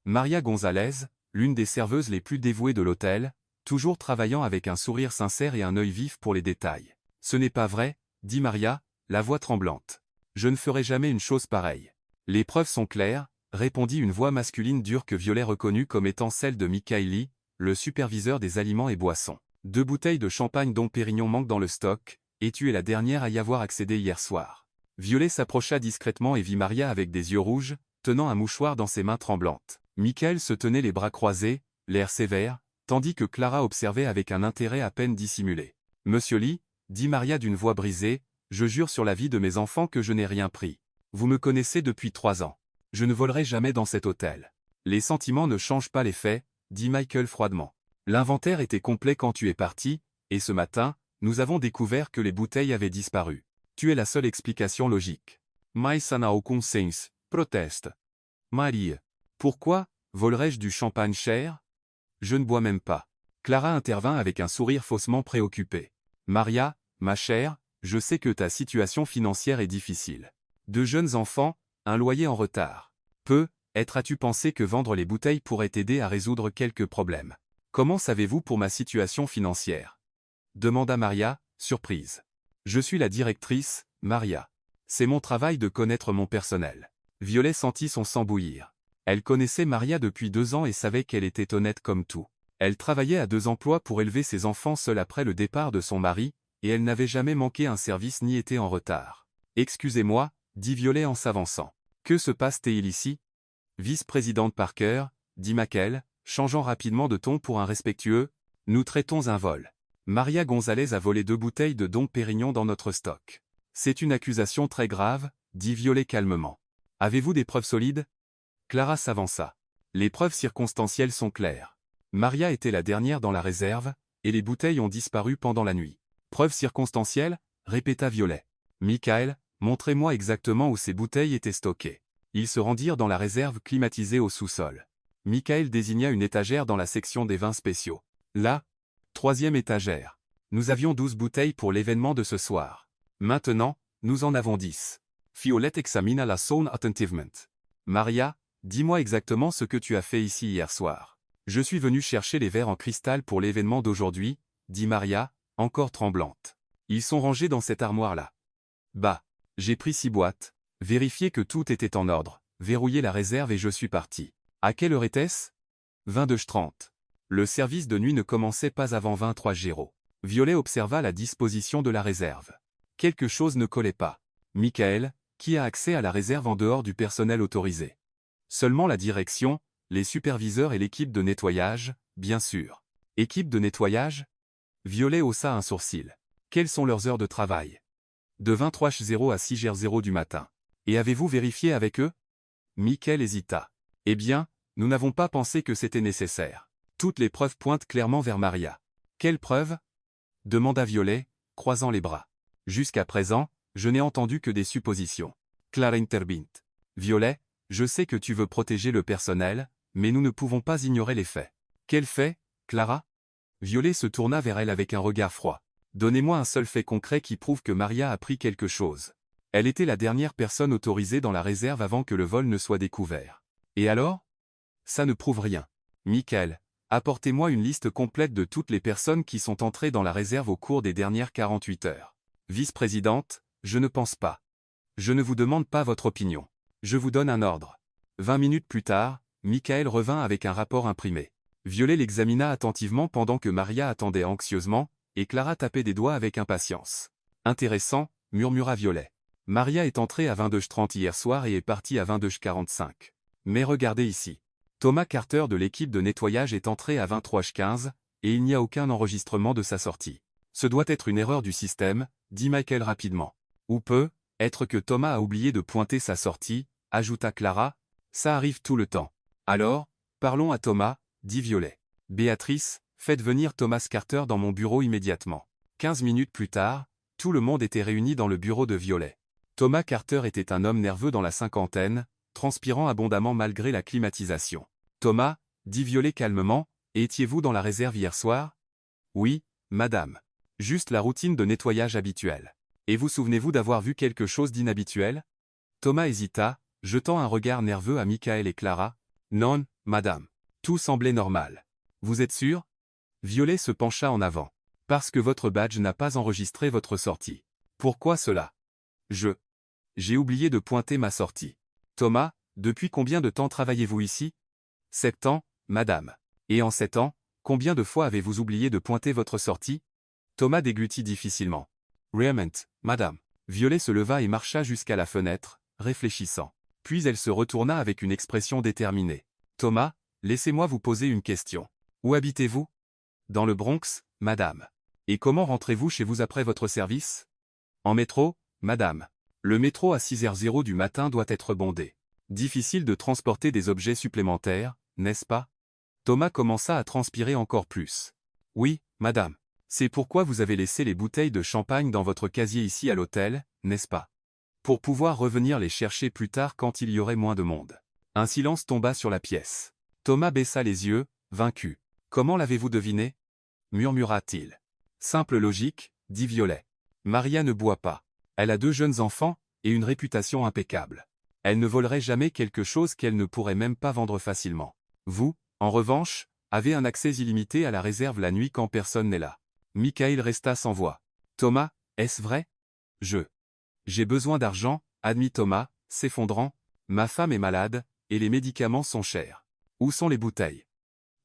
Maria Gonzalez, l'une des serveuses les plus dévouées de l'hôtel, toujours travaillant avec un sourire sincère et un œil vif pour les détails. « Ce n'est pas vrai, » dit Maria, la voix tremblante. « Je ne ferai jamais une chose pareille. » « Les preuves sont claires, » répondit une voix masculine dure que Violet reconnut comme étant celle de Michael Lee, le superviseur des aliments et boissons. « 2 bouteilles de champagne Dom Pérignon manquent dans le stock, et tu es la dernière à y avoir accédé hier soir. » Violet s'approcha discrètement et vit Maria avec des yeux rouges, tenant un mouchoir dans ses mains tremblantes. Michael se tenait les bras croisés, l'air sévère, tandis que Clara observait avec un intérêt à peine dissimulé. « Monsieur Lee, » dit Maria d'une voix brisée, « je jure sur la vie de mes enfants que je n'ai rien pris. Vous me connaissez depuis 3 ans. Je ne volerai jamais dans cet hôtel. » « Les sentiments ne changent pas les faits, » dit Michael froidement. « L'inventaire était complet quand tu es parti, et ce matin, nous avons découvert que les bouteilles avaient disparu. Tu es la seule explication logique. »« Mais ça n'a aucun sens, » proteste Marie. « Pourquoi, volerais-je du champagne cher ? Je ne bois même pas. » Clara intervint avec un sourire faussement préoccupé. « Maria, ma chère, je sais que ta situation financière est difficile. 2 jeunes enfants, un loyer en retard. As-tu pensé que vendre les bouteilles pourrait t'aider à résoudre quelques problèmes ? Comment savez-vous pour ma situation financière ? Demanda Maria, surprise. Je suis la directrice, Maria. C'est mon travail de connaître mon personnel. Violet sentit son sang bouillir. Elle connaissait Maria depuis 2 ans et savait qu'elle était honnête comme tout. Elle travaillait à 2 emplois pour élever ses enfants seule après le départ de son mari, et elle n'avait jamais manqué un service ni été en retard. Excusez-moi, dit Violet en s'avançant. Que se passe-t-il ici ? Vice-présidente Parker, dit Michael, changeant rapidement de ton pour un respectueux, nous traitons un vol. Maria Gonzalez a volé 2 bouteilles de Dom Pérignon dans notre stock. C'est une accusation très grave, dit Violet calmement. Avez-vous des preuves solides ? Clara s'avança. Les preuves circonstancielles sont claires. Maria était la dernière dans la réserve, et les bouteilles ont disparu pendant la nuit. Preuves circonstancielles ? Répéta Violet. Michael, montrez-moi exactement où ces bouteilles étaient stockées. Ils se rendirent dans la réserve climatisée au sous-sol. Michael désigna une étagère dans la section des vins spéciaux. Là, 3e étagère. Nous avions 12 bouteilles pour l'événement de ce soir. Maintenant, nous en avons 10. Violet examina la zone attentivement. Maria, dis-moi exactement ce que tu as fait ici hier soir. Je suis venu chercher les verres en cristal pour l'événement d'aujourd'hui, dit Maria, encore tremblante. Ils sont rangés dans cette armoire-là. Bah, j'ai pris 6 boîtes. Vérifié que tout était en ordre, verrouillé la réserve et je suis parti. À quelle heure était-ce ? 22h30. Le service de nuit ne commençait pas avant 23h00. Violet observa la disposition de la réserve. Quelque chose ne collait pas. Michael, qui a accès à la réserve en dehors du personnel autorisé ? Seulement la direction, les superviseurs et l'équipe de nettoyage, bien sûr. Équipe de nettoyage ? Violet haussa un sourcil. Quelles sont leurs heures de travail ? De 23h00 à 6h00 du matin. Et avez-vous vérifié avec eux ? Michael hésita. Eh bien, nous n'avons pas pensé que c'était nécessaire. Toutes les preuves pointent clairement vers Maria. Quelles preuves ? Demanda Violet, croisant les bras. Jusqu'à présent, je n'ai entendu que des suppositions. Clara intervint. Violet, je sais que tu veux protéger le personnel, mais nous ne pouvons pas ignorer les faits. Quels faits, Clara ? Violet se tourna vers elle avec un regard froid. Donnez-moi un seul fait concret qui prouve que Maria a pris quelque chose. Elle était la dernière personne autorisée dans la réserve avant que le vol ne soit découvert. Et alors ? Ça ne prouve rien. Michael, apportez-moi une liste complète de toutes les personnes qui sont entrées dans la réserve au cours des dernières 48 heures. Vice-présidente, je ne pense pas. Je ne vous demande pas votre opinion. Je vous donne un ordre. 20 minutes plus tard, Michael revint avec un rapport imprimé. Violet l'examina attentivement pendant que Maria attendait anxieusement, et Clara tapait des doigts avec impatience. Intéressant, murmura Violet. Maria est entrée à 22h30 hier soir et est partie à 22h45. Mais regardez ici. Thomas Carter de l'équipe de nettoyage est entré à 23h15, et il n'y a aucun enregistrement de sa sortie. Ce doit être une erreur du système, dit Michael rapidement. Ou peut être que Thomas a oublié de pointer sa sortie, ajouta Clara. Ça arrive tout le temps. Alors, parlons à Thomas, dit Violet. Béatrice, faites venir Thomas Carter dans mon bureau immédiatement. 15 minutes plus tard, tout le monde était réuni dans le bureau de Violet. Thomas Carter était un homme nerveux dans la cinquantaine, transpirant abondamment malgré la climatisation. Thomas, dit Violet calmement, étiez-vous dans la réserve hier soir? Oui, madame. Juste la routine de nettoyage habituelle. Et vous souvenez-vous d'avoir vu quelque chose d'inhabituel? Thomas hésita, jetant un regard nerveux à Michael et Clara. Non, madame. Tout semblait normal. Vous êtes sûr? Violet se pencha en avant. Parce que votre badge n'a pas enregistré votre sortie. Pourquoi cela? J'ai oublié de pointer ma sortie. Thomas, depuis combien de temps travaillez-vous ici? 7 ans, madame. Et en 7 ans, combien de fois avez-vous oublié de pointer votre sortie? Thomas déglutit difficilement. Réellement, madame. Violet se leva et marcha jusqu'à la fenêtre, réfléchissant. Puis elle se retourna avec une expression déterminée. Thomas, laissez-moi vous poser une question. Où habitez-vous? Dans le Bronx, madame. Et comment rentrez-vous chez vous après votre service? En métro, madame. Le métro à 6h00 du matin doit être bondé. Difficile de transporter des objets supplémentaires, n'est-ce pas? Thomas commença à transpirer encore plus. Oui, madame. C'est pourquoi vous avez laissé les bouteilles de champagne dans votre casier ici à l'hôtel, n'est-ce pas? Pour pouvoir revenir les chercher plus tard quand il y aurait moins de monde. Un silence tomba sur la pièce. Thomas baissa les yeux, vaincu. Comment l'avez-vous deviné? Murmura-t-il. Simple logique, dit Violet. Maria ne boit pas. Elle a 2 jeunes enfants, et une réputation impeccable. Elle ne volerait jamais quelque chose qu'elle ne pourrait même pas vendre facilement. Vous, en revanche, avez un accès illimité à la réserve la nuit quand personne n'est là. Michael resta sans voix. Thomas, est-ce vrai? J'ai besoin d'argent, admit Thomas, s'effondrant. Ma femme est malade, et les médicaments sont chers. Où sont les bouteilles?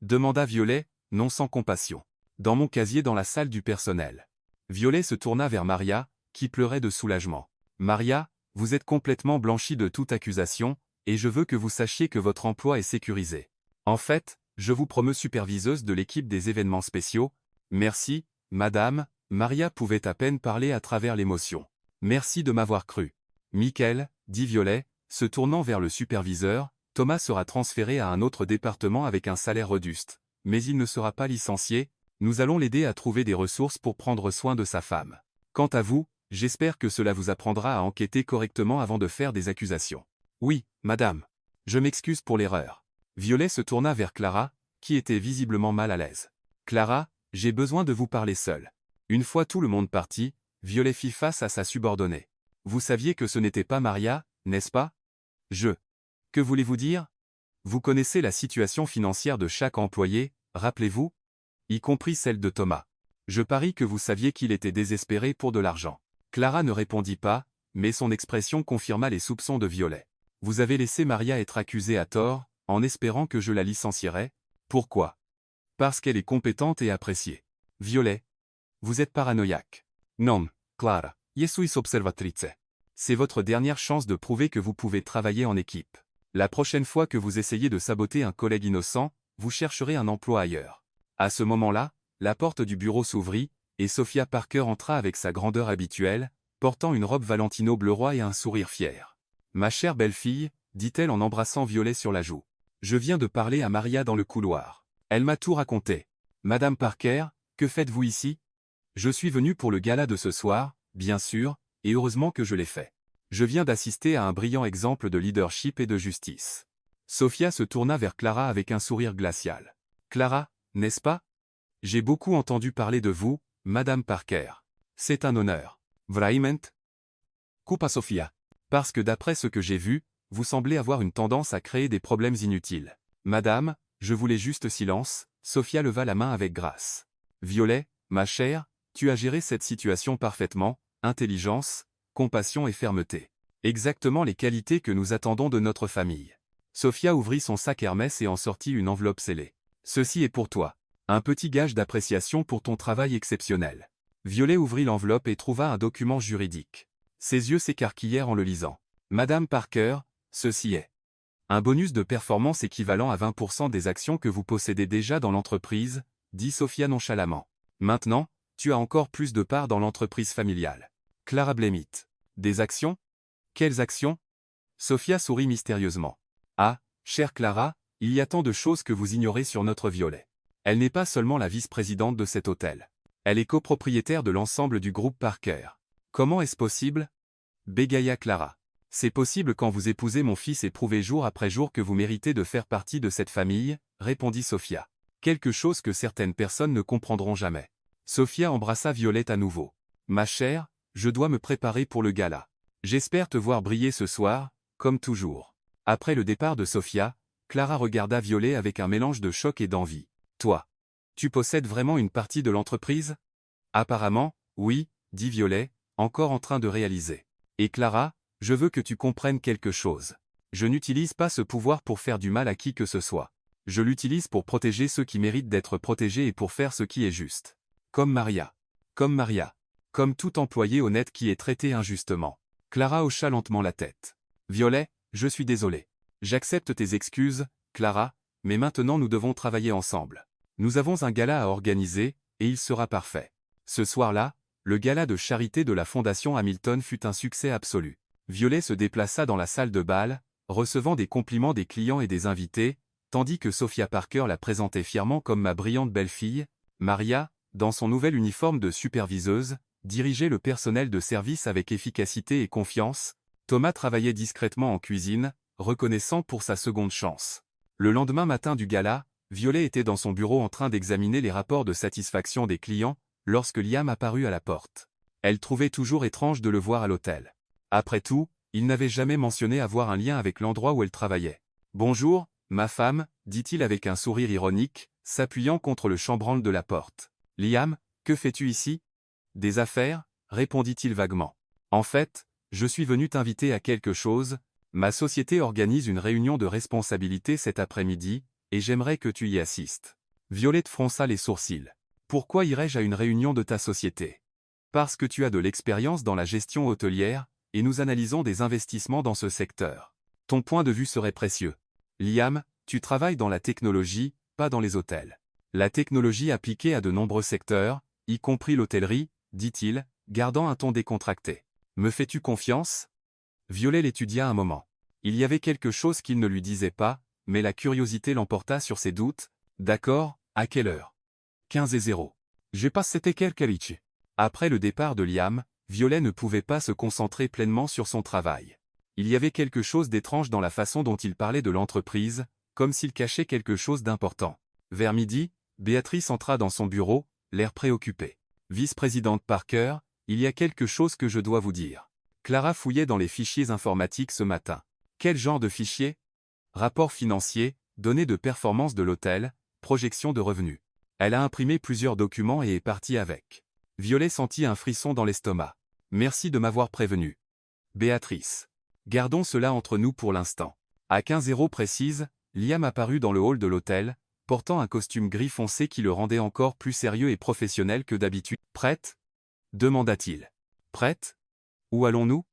Demanda Violet, non sans compassion. Dans mon casier dans la salle du personnel. Violet se tourna vers Maria, qui pleurait de soulagement. Maria, vous êtes complètement blanchie de toute accusation, et je veux que vous sachiez que votre emploi est sécurisé. En fait, je vous promeux superviseuse de l'équipe des événements spéciaux. Merci, madame. Maria pouvait à peine parler à travers l'émotion. Merci de m'avoir cru. Michael, dit Violet, se tournant vers le superviseur, Thomas sera transféré à un autre département avec un salaire robuste. Mais il ne sera pas licencié, nous allons l'aider à trouver des ressources pour prendre soin de sa femme. Quant à vous, j'espère que cela vous apprendra à enquêter correctement avant de faire des accusations. Oui, madame. Je m'excuse pour l'erreur. Violet se tourna vers Clara, qui était visiblement mal à l'aise. Clara, j'ai besoin de vous parler seule. Une fois tout le monde parti, Violet fit face à sa subordonnée. Vous saviez que ce n'était pas Maria, n'est-ce pas? Que voulez-vous dire? Vous connaissez la situation financière de chaque employé, rappelez-vous? Y compris celle de Thomas. Je parie que vous saviez qu'il était désespéré pour de l'argent. Clara ne répondit pas, mais son expression confirma les soupçons de Violet. Vous avez laissé Maria être accusée à tort, en espérant que je la licencierais. Pourquoi? Parce qu'elle est compétente et appréciée. Violet. Vous êtes paranoïaque. Non, Clara. Je suis observatrice. C'est votre dernière chance de prouver que vous pouvez travailler en équipe. La prochaine fois que vous essayez de saboter un collègue innocent, vous chercherez un emploi ailleurs. À ce moment-là, la porte du bureau s'ouvrit, et Sophia Parker entra avec sa grandeur habituelle, portant une robe Valentino bleu roi et un sourire fier. Ma chère belle-fille, dit-elle en embrassant Violet sur la joue. Je viens de parler à Maria dans le couloir. Elle m'a tout raconté. Madame Parker, que faites-vous ici? Je suis venue pour le gala de ce soir, bien sûr, et heureusement que je l'ai fait. Je viens d'assister à un brillant exemple de leadership et de justice. Sophia se tourna vers Clara avec un sourire glacial. Clara, n'est-ce pas? J'ai beaucoup entendu parler de vous, Madame Parker. C'est un honneur. Vraiment? Coupa Sophia. Parce que d'après ce que j'ai vu, vous semblez avoir une tendance à créer des problèmes inutiles. Madame, je voulais juste silence. Sophia leva la main avec grâce. Violet, ma chère, tu as géré cette situation parfaitement, intelligence, compassion et fermeté. Exactement les qualités que nous attendons de notre famille. Sophia ouvrit son sac Hermès et en sortit une enveloppe scellée. Ceci est pour toi. Un petit gage d'appréciation pour ton travail exceptionnel. Violet ouvrit l'enveloppe et trouva un document juridique. Ses yeux s'écarquillèrent en le lisant. Madame Parker, ceci est un bonus de performance équivalent à 20% des actions que vous possédez déjà dans l'entreprise, dit Sophia nonchalamment. Maintenant, tu as encore plus de parts dans l'entreprise familiale. Clara blêmit. Des actions? Quelles actions? Sophia sourit mystérieusement. Ah, chère Clara, il y a tant de choses que vous ignorez sur notre Violet. Elle n'est pas seulement la vice-présidente de cet hôtel. Elle est copropriétaire de l'ensemble du groupe Parker. Comment est-ce possible? Bégaya Clara. C'est possible quand vous épousez mon fils et prouvez jour après jour que vous méritez de faire partie de cette famille, répondit Sophia. Quelque chose que certaines personnes ne comprendront jamais. Sophia embrassa Violette à nouveau. Ma chère, je dois me préparer pour le gala. J'espère te voir briller ce soir, comme toujours. Après le départ de Sophia, Clara regarda Violet avec un mélange de choc et d'envie. Toi, tu possèdes vraiment une partie de l'entreprise? Apparemment, oui, dit Violet, encore en train de réaliser. Et Clara, je veux que tu comprennes quelque chose. Je n'utilise pas ce pouvoir pour faire du mal à qui que ce soit. Je l'utilise pour protéger ceux qui méritent d'être protégés et pour faire ce qui est juste. Comme Maria. Comme Maria. Comme tout employé honnête qui est traité injustement. Clara hocha lentement la tête. Violet, je suis désolé. J'accepte tes excuses, Clara, mais maintenant nous devons travailler ensemble. Nous avons un gala à organiser, et il sera parfait. Ce soir-là, le gala de charité de la Fondation Hamilton fut un succès absolu. Violet se déplaça dans la salle de bal, recevant des compliments des clients et des invités, tandis que Sophia Parker la présentait fièrement comme ma brillante belle-fille. Maria, dans son nouvel uniforme de superviseuse, dirigeait le personnel de service avec efficacité et confiance. Thomas travaillait discrètement en cuisine, reconnaissant pour sa seconde chance. Le lendemain matin du gala, Violet était dans son bureau en train d'examiner les rapports de satisfaction des clients, lorsque Liam apparut à la porte. Elle trouvait toujours étrange de le voir à l'hôtel. Après tout, il n'avait jamais mentionné avoir un lien avec l'endroit où elle travaillait. « Bonjour, ma femme, dit-il avec un sourire ironique, s'appuyant contre le chambranle de la porte. « Liam, que fais-tu ici? »« Des affaires » répondit-il vaguement. « En fait, je suis venu t'inviter à quelque chose. Ma société organise une réunion de responsabilité cet après-midi, et j'aimerais que tu y assistes. » Violette fronça les sourcils. « Pourquoi irais-je à une réunion de ta société? »« Parce que tu as de l'expérience dans la gestion hôtelière, et nous analysons des investissements dans ce secteur. Ton point de vue serait précieux. Liam, tu travailles dans la technologie, pas dans les hôtels. La technologie appliquée à de nombreux secteurs, y compris l'hôtellerie, dit-il, gardant un ton décontracté. Me fais-tu confiance? » Violet l'étudia un moment. Il y avait quelque chose qu'il ne lui disait pas, mais la curiosité l'emporta sur ses doutes. D'accord, à quelle heure? 15:00. Je passe c'était quelque. Après le départ de Liam, Violet ne pouvait pas se concentrer pleinement sur son travail. Il y avait quelque chose d'étrange dans la façon dont il parlait de l'entreprise, comme s'il cachait quelque chose d'important. Vers midi, Béatrice entra dans son bureau, l'air préoccupé. « Vice-présidente Parker, il y a quelque chose que je dois vous dire. » Clara fouillait dans les fichiers informatiques ce matin. Quel genre de fichiers? Rapport financier, données de performance de l'hôtel, projection de revenus. Elle a imprimé plusieurs documents et est partie avec. Violet sentit un frisson dans l'estomac. Merci de m'avoir prévenu. Béatrice. Gardons cela entre nous pour l'instant. À 15:00 précise, Liam apparut dans le hall de l'hôtel, portant un costume gris foncé qui le rendait encore plus sérieux et professionnel que d'habitude. Prête? Demanda-t-il. Prête? Où allons-nous?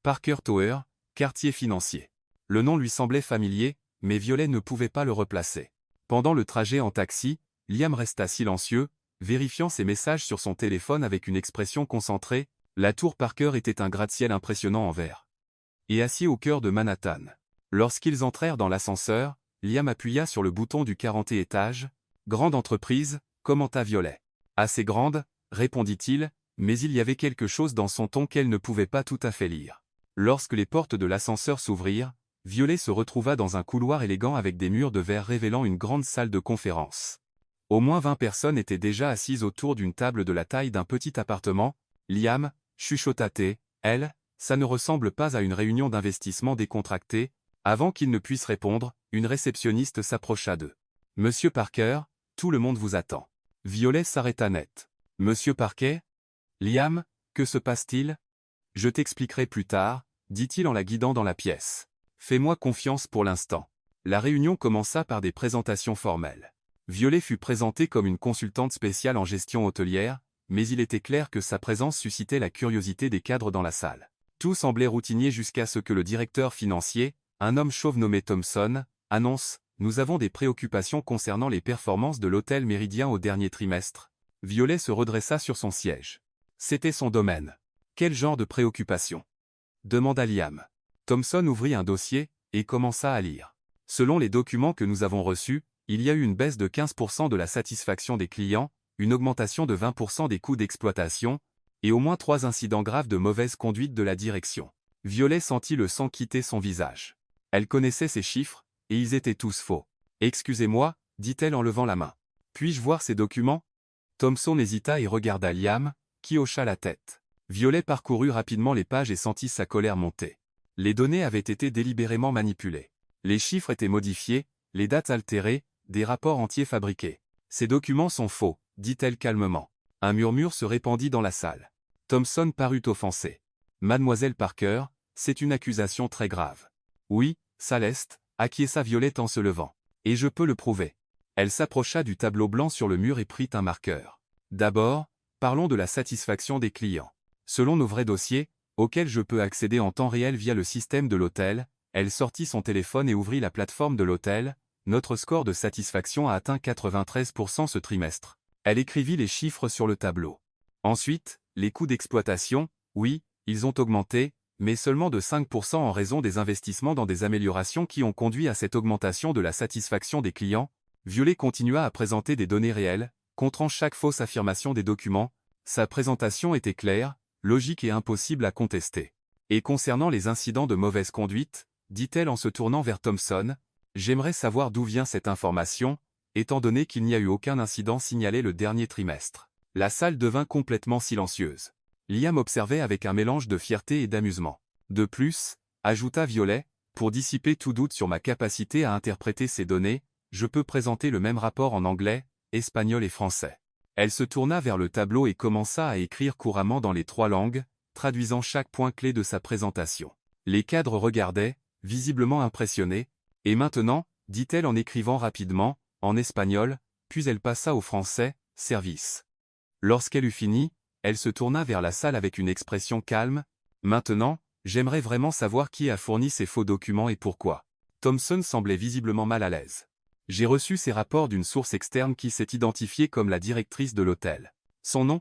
Parker Tower, quartier financier. Le nom lui semblait familier, mais Violet ne pouvait pas le replacer. Pendant le trajet en taxi, Liam resta silencieux, vérifiant ses messages sur son téléphone avec une expression concentrée. La tour Parker était un gratte-ciel impressionnant en verre. Et assis au cœur de Manhattan. Lorsqu'ils entrèrent dans l'ascenseur, Liam appuya sur le bouton du 40e étage. Grande entreprise, commenta Violet. Assez grande, répondit-il, mais il y avait quelque chose dans son ton qu'elle ne pouvait pas tout à fait lire. Lorsque les portes de l'ascenseur s'ouvrirent, Violet se retrouva dans un couloir élégant avec des murs de verre révélant une grande salle de conférence. Au moins 20 personnes étaient déjà assises autour d'une table de la taille d'un petit appartement. Liam, chuchota-t-elle, elle, ça ne ressemble pas à une réunion d'investissement décontractée. Avant qu'il ne puisse répondre, une réceptionniste s'approcha d'eux. Monsieur Parker, tout le monde vous attend. Violet s'arrêta net. Monsieur Parker? Liam, que se passe-t-il? Je t'expliquerai plus tard, dit-il en la guidant dans la pièce. Fais-moi confiance pour l'instant. La réunion commença par des présentations formelles. Violet fut présentée comme une consultante spéciale en gestion hôtelière, mais il était clair que sa présence suscitait la curiosité des cadres dans la salle. Tout semblait routinier jusqu'à ce que le directeur financier, un homme chauve nommé Thompson, annonce « Nous avons des préoccupations concernant les performances de l'hôtel Méridien au dernier trimestre. » Violet se redressa sur son siège. C'était son domaine. Quel genre de préoccupation? Demanda Liam. Thompson ouvrit un dossier et commença à lire. Selon les documents que nous avons reçus, il y a eu une baisse de 15% de la satisfaction des clients, une augmentation de 20% des coûts d'exploitation, et au moins 3 incidents graves de mauvaise conduite de la direction. Violet sentit le sang quitter son visage. Elle connaissait ces chiffres, et ils étaient tous faux. « Excusez-moi, dit-elle en levant la main. Puis-je voir ces documents? Thompson hésita et regarda Liam, qui hocha la tête. Violet parcourut rapidement les pages et sentit sa colère monter. Les données avaient été délibérément manipulées. Les chiffres étaient modifiés, les dates altérées, des rapports entiers fabriqués. Ces documents sont faux, dit-elle calmement. Un murmure se répandit dans la salle. Thompson parut offensé. Mademoiselle Parker, c'est une accusation très grave. Oui, Céleste, acquiesça Violet en se levant. Et je peux le prouver. Elle s'approcha du tableau blanc sur le mur et prit un marqueur. D'abord, parlons de la satisfaction des clients. Selon nos vrais dossiers, auxquels je peux accéder en temps réel via le système de l'hôtel, elle sortit son téléphone et ouvrit la plateforme de l'hôtel. Notre score de satisfaction a atteint 93% ce trimestre. Elle écrivit les chiffres sur le tableau. Ensuite, les coûts d'exploitation, oui, ils ont augmenté, mais seulement de 5% en raison des investissements dans des améliorations qui ont conduit à cette augmentation de la satisfaction des clients. Violet continua à présenter des données réelles, contrant chaque fausse affirmation des documents. Sa présentation était claire, logique et impossible à contester. Et concernant les incidents de mauvaise conduite, dit-elle en se tournant vers Thompson, j'aimerais savoir d'où vient cette information, étant donné qu'il n'y a eu aucun incident signalé le dernier trimestre. La salle devint complètement silencieuse. Liam observait avec un mélange de fierté et d'amusement. De plus, ajouta Violet, pour dissiper tout doute sur ma capacité à interpréter ces données, je peux présenter le même rapport en anglais, espagnol et français. Elle se tourna vers le tableau et commença à écrire couramment dans les 3 langues, traduisant chaque point clé de sa présentation. Les cadres regardaient, visiblement impressionnés, et maintenant, dit-elle en écrivant rapidement, en espagnol, puis elle passa au français, service. Lorsqu'elle eut fini, elle se tourna vers la salle avec une expression calme. Maintenant, j'aimerais vraiment savoir qui a fourni ces faux documents et pourquoi. Thompson semblait visiblement mal à l'aise. J'ai reçu ces rapports d'une source externe qui s'est identifiée comme la directrice de l'hôtel. Son nom?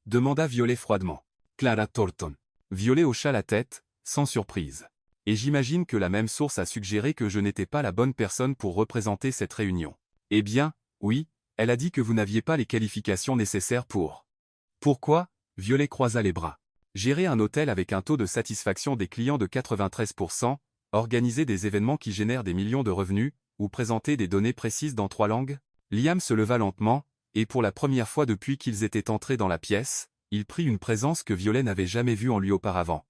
Demanda Violet froidement. Clara Thornton. Violet hocha la tête, sans surprise. Et j'imagine que la même source a suggéré que je n'étais pas la bonne personne pour représenter cette réunion. Eh bien, oui, elle a dit que vous n'aviez pas les qualifications nécessaires pour. Pourquoi? Violet croisa les bras. Gérer un hôtel avec un taux de satisfaction des clients de 93%, organiser des événements qui génèrent des millions de revenus, ou présenter des données précises dans 3 langues? Liam se leva lentement, et pour la première fois depuis qu'ils étaient entrés dans la pièce, il prit une présence que Violet n'avait jamais vue en lui auparavant.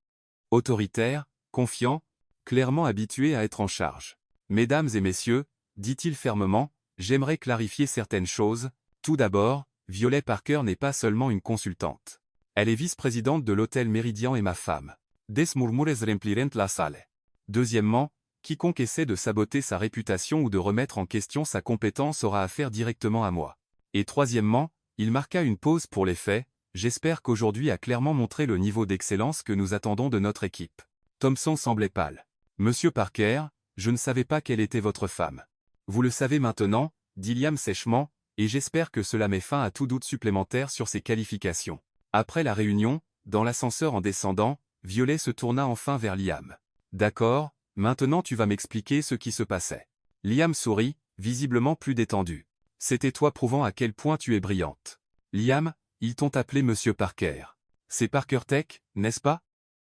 Autoritaire, confiant, clairement habitué à être en charge. Mesdames et messieurs, dit-il fermement, j'aimerais clarifier certaines choses. Tout d'abord, Violet Parker n'est pas seulement une consultante. Elle est vice-présidente de l'hôtel Méridien et ma femme. Des murmures remplirent la salle. Deuxièmement, quiconque essaie de saboter sa réputation ou de remettre en question sa compétence aura affaire directement à moi. Et troisièmement, il marqua une pause pour les faits. J'espère qu'aujourd'hui a clairement montré le niveau d'excellence que nous attendons de notre équipe. Thompson semblait pâle. Monsieur Parker, je ne savais pas quelle était votre femme. Vous le savez maintenant, dit Liam sèchement, et j'espère que cela met fin à tout doute supplémentaire sur ses qualifications. Après la réunion, dans l'ascenseur en descendant, Violet se tourna enfin vers Liam. D'accord, maintenant tu vas m'expliquer ce qui se passait. Liam sourit, visiblement plus détendu. C'était toi prouvant à quel point tu es brillante. Liam, ils t'ont appelé Monsieur Parker. C'est Parker Tech, n'est-ce pas?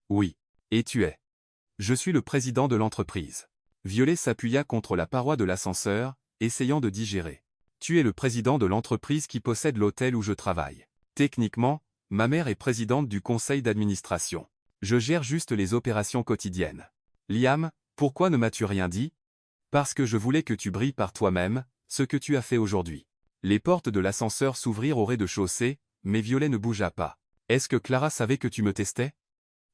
Oui. Et tu es? Je suis le président de l'entreprise. Violet s'appuya contre la paroi de l'ascenseur, essayant de digérer. Tu es le président de l'entreprise qui possède l'hôtel où je travaille. Techniquement, ma mère est présidente du conseil d'administration. Je gère juste les opérations quotidiennes. Liam, pourquoi ne m'as-tu rien dit? Parce que je voulais que tu brilles par toi-même, ce que tu as fait aujourd'hui. Les portes de l'ascenseur s'ouvrirent au rez-de-chaussée, mais Violet ne bougea pas. Est-ce que Clara savait que tu me testais?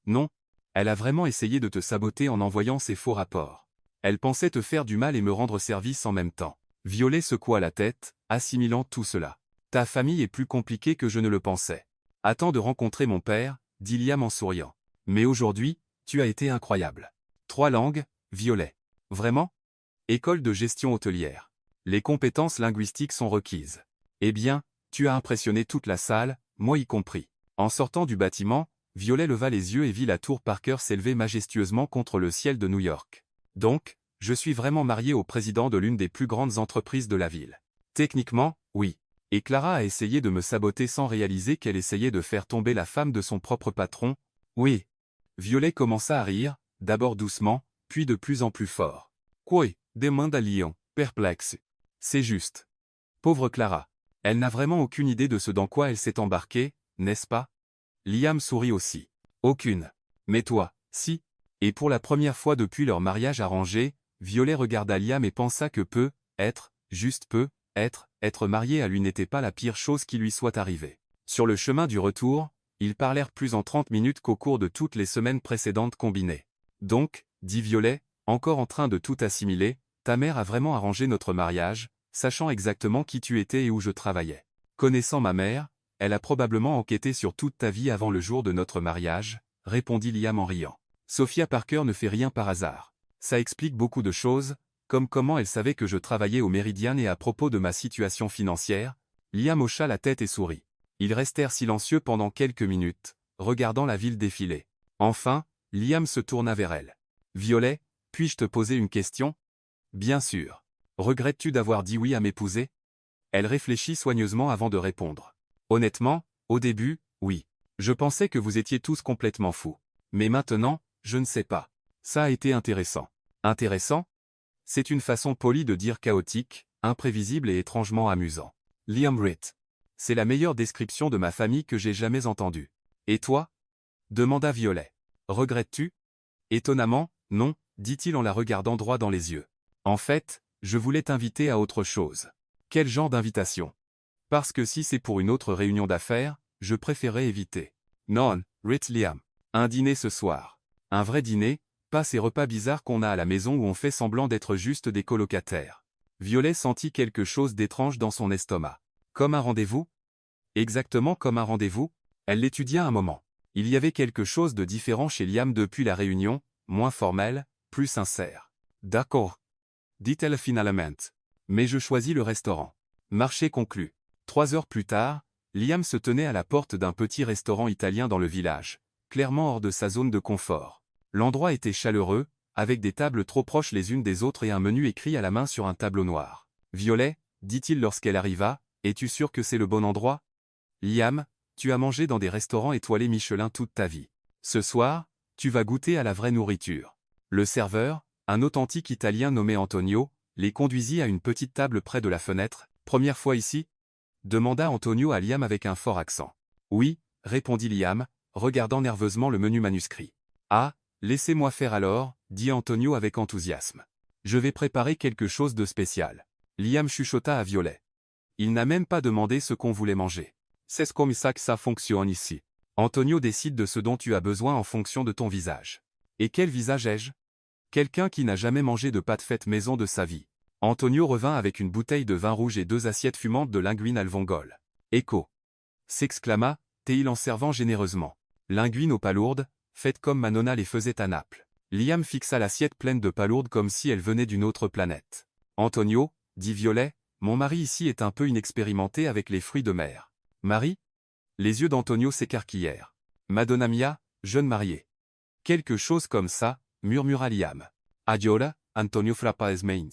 Non. Elle a vraiment essayé de te saboter en envoyant ses faux rapports. Elle pensait te faire du mal et me rendre service en même temps. Violet secoua la tête, assimilant tout cela. Ta famille est plus compliquée que je ne le pensais. Attends de rencontrer mon père, dit Liam en souriant. Mais aujourd'hui, tu as été incroyable. 3 langues, Violet. Vraiment? École de gestion hôtelière. Les compétences linguistiques sont requises. Eh bien, Tu as impressionné toute la salle, moi y compris. En sortant du bâtiment, Violet leva les yeux et vit la tour Parker s'élever majestueusement contre le ciel de New York. Donc, je suis vraiment marié au président de l'une des plus grandes entreprises de la ville. Techniquement, oui. Et Clara a essayé de me saboter sans réaliser qu'elle essayait de faire tomber la femme de son propre patron. Oui. Violet commença à rire, d'abord doucement, puis de plus en plus fort. Quoi? Demanda Lyon, perplexe. C'est juste. Pauvre Clara. Elle n'a vraiment aucune idée de ce dans quoi elle s'est embarquée, n'est-ce pas? Liam sourit aussi. Aucune. Mais toi, si. Et pour la première fois depuis leur mariage arrangé, Violet regarda Liam et pensa que être marié à lui n'était pas la pire chose qui lui soit arrivée. Sur le chemin du retour, ils parlèrent plus en 30 minutes qu'au cours de toutes les semaines précédentes combinées. Donc, dit Violet, encore en train de tout assimiler, ta mère a vraiment arrangé notre mariage, sachant exactement qui tu étais et où je travaillais. Connaissant ma mère, elle a probablement enquêté sur toute ta vie avant le jour de notre mariage, répondit Liam en riant. Sophia Parker ne fait rien par hasard. Ça explique beaucoup de choses, comme comment elle savait que je travaillais au Meridian et à propos de ma situation financière. Liam hocha la tête et sourit. Ils restèrent silencieux pendant quelques minutes, regardant la ville défiler. Enfin, Liam se tourna vers elle. Violet, puis-je te poser une question? Bien sûr. Regrettes-tu d'avoir dit oui à m'épouser? Elle réfléchit soigneusement avant de répondre. Honnêtement, au début, oui. Je pensais que vous étiez tous complètement fous. Mais maintenant, je ne sais pas. Ça a été intéressant. Intéressant? C'est une façon polie de dire chaotique, imprévisible et étrangement amusant. Liam Ritt. C'est la meilleure description de ma famille que j'ai jamais entendue. Et toi? Demanda Violet. Regrettes-tu? Étonnamment, non, dit-il en la regardant droit dans les yeux. En fait, je voulais t'inviter à autre chose. Quel genre d'invitation? Parce que si c'est pour une autre réunion d'affaires, je préférais éviter. Non, Ritt Liam. Un dîner ce soir. Un vrai dîner, pas ces repas bizarres qu'on a à la maison où on fait semblant d'être juste des colocataires. Violet sentit quelque chose d'étrange dans son estomac. Comme un rendez-vous? Exactement comme un rendez-vous? Elle l'étudia un moment. Il y avait quelque chose de différent chez Liam depuis la réunion, moins formel, plus sincère. D'accord, dit-elle finalement. Mais je choisis le restaurant. Marché conclu. 3 heures plus tard, Liam se tenait à la porte d'un petit restaurant italien dans le village, clairement hors de sa zone de confort. L'endroit était chaleureux, avec des tables trop proches les unes des autres et un menu écrit à la main sur un tableau noir. Violet, dit-il lorsqu'elle arriva, es-tu sûr que c'est le bon endroit? Liam, tu as mangé dans des restaurants étoilés Michelin toute ta vie. Ce soir, tu vas goûter à la vraie nourriture. Le serveur, un authentique Italien nommé Antonio, les conduisit à une petite table près de la fenêtre. Première fois ici? Demanda Antonio à Liam avec un fort accent. Oui, répondit Liam, regardant nerveusement le menu manuscrit. Ah, laissez-moi faire alors, dit Antonio avec enthousiasme. Je vais préparer quelque chose de spécial. Liam chuchota à Violet. Il n'a même pas demandé ce qu'on voulait manger. C'est comme ça que ça fonctionne ici. Antonio décide de ce dont tu as besoin en fonction de ton visage. Et quel visage ai-je? Quelqu'un qui n'a jamais mangé de pâte faite maison de sa vie. Antonio revint avec une bouteille de vin rouge et 2 assiettes fumantes de linguine al vongole. Écho! S'exclama, Théil en servant généreusement. Linguine aux palourdes, faites comme ma nonna les faisait à Naples. Liam fixa l'assiette pleine de palourdes comme si elle venait d'une autre planète. Antonio, dit Violet, mon mari ici est un peu inexpérimenté avec les fruits de mer. Marie? Les yeux d'Antonio s'écarquillèrent. Madonna mia, jeune mariée. Quelque chose comme ça, murmura Liam. Adiola, Antonio frappa es mains.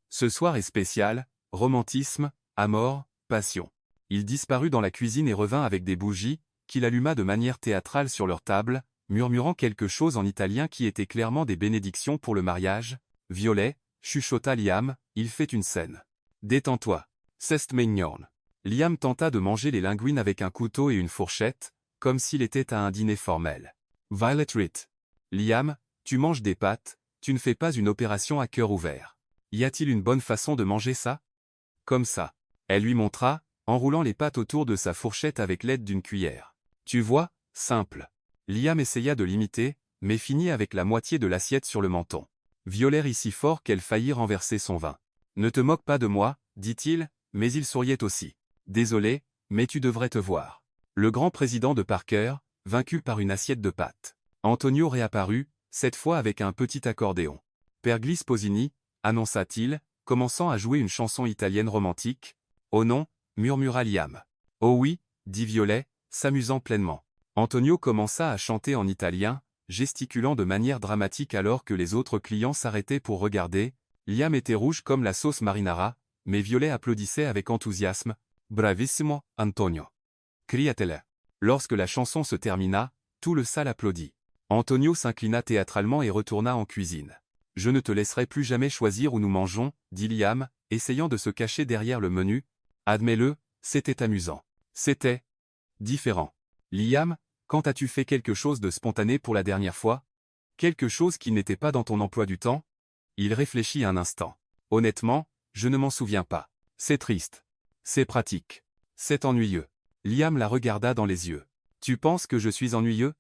Ce soir est spécial, romantisme, amour, passion. Il disparut dans la cuisine et revint avec des bougies, qu'il alluma de manière théâtrale sur leur table, murmurant quelque chose en italien qui était clairement des bénédictions pour le mariage. Violet, chuchota Liam, il fait une scène. Détends-toi. C'est mignon. Liam tenta de manger les linguines avec un couteau et une fourchette, comme s'il était à un dîner formel. Violet Ritt. Liam, tu manges des pâtes, tu ne fais pas une opération à cœur ouvert. Y a-t-il une bonne façon de manger ça? Comme ça. Elle lui montra, enroulant les pâtes autour de sa fourchette avec l'aide d'une cuillère. Tu vois, simple. Liam essaya de l'imiter, mais finit avec la moitié de l'assiette sur le menton. Violet rit si fort qu'elle faillit renverser son vin. Ne te moque pas de moi, dit-il, mais il souriait aussi. Désolé, mais tu devrais te voir. Le grand président de Parker, vaincu par une assiette de pâtes. Antonio réapparut, cette fois avec un petit accordéon. Perglis Sposini, annonça-t-il, commençant à jouer une chanson italienne romantique. Oh non, murmura Liam. Oh oui, dit Violet, s'amusant pleinement. Antonio commença à chanter en italien, gesticulant de manière dramatique alors que les autres clients s'arrêtaient pour regarder. Liam était rouge comme la sauce marinara, mais Violet applaudissait avec enthousiasme. Bravissimo, Antonio. Cria-t-elle. Lorsque la chanson se termina, tout le salle applaudit. Antonio s'inclina théâtralement et retourna en cuisine. Je ne te laisserai plus jamais choisir où nous mangeons, dit Liam, essayant de se cacher derrière le menu. Admets-le, c'était amusant. C'était différent. Liam, quand as-tu fait quelque chose de spontané pour la dernière fois? Quelque chose qui n'était pas dans ton emploi du temps? Il réfléchit un instant. Honnêtement, je ne m'en souviens pas. C'est triste. C'est pratique. C'est ennuyeux. Liam la regarda dans les yeux. Tu penses que je suis ennuyeux?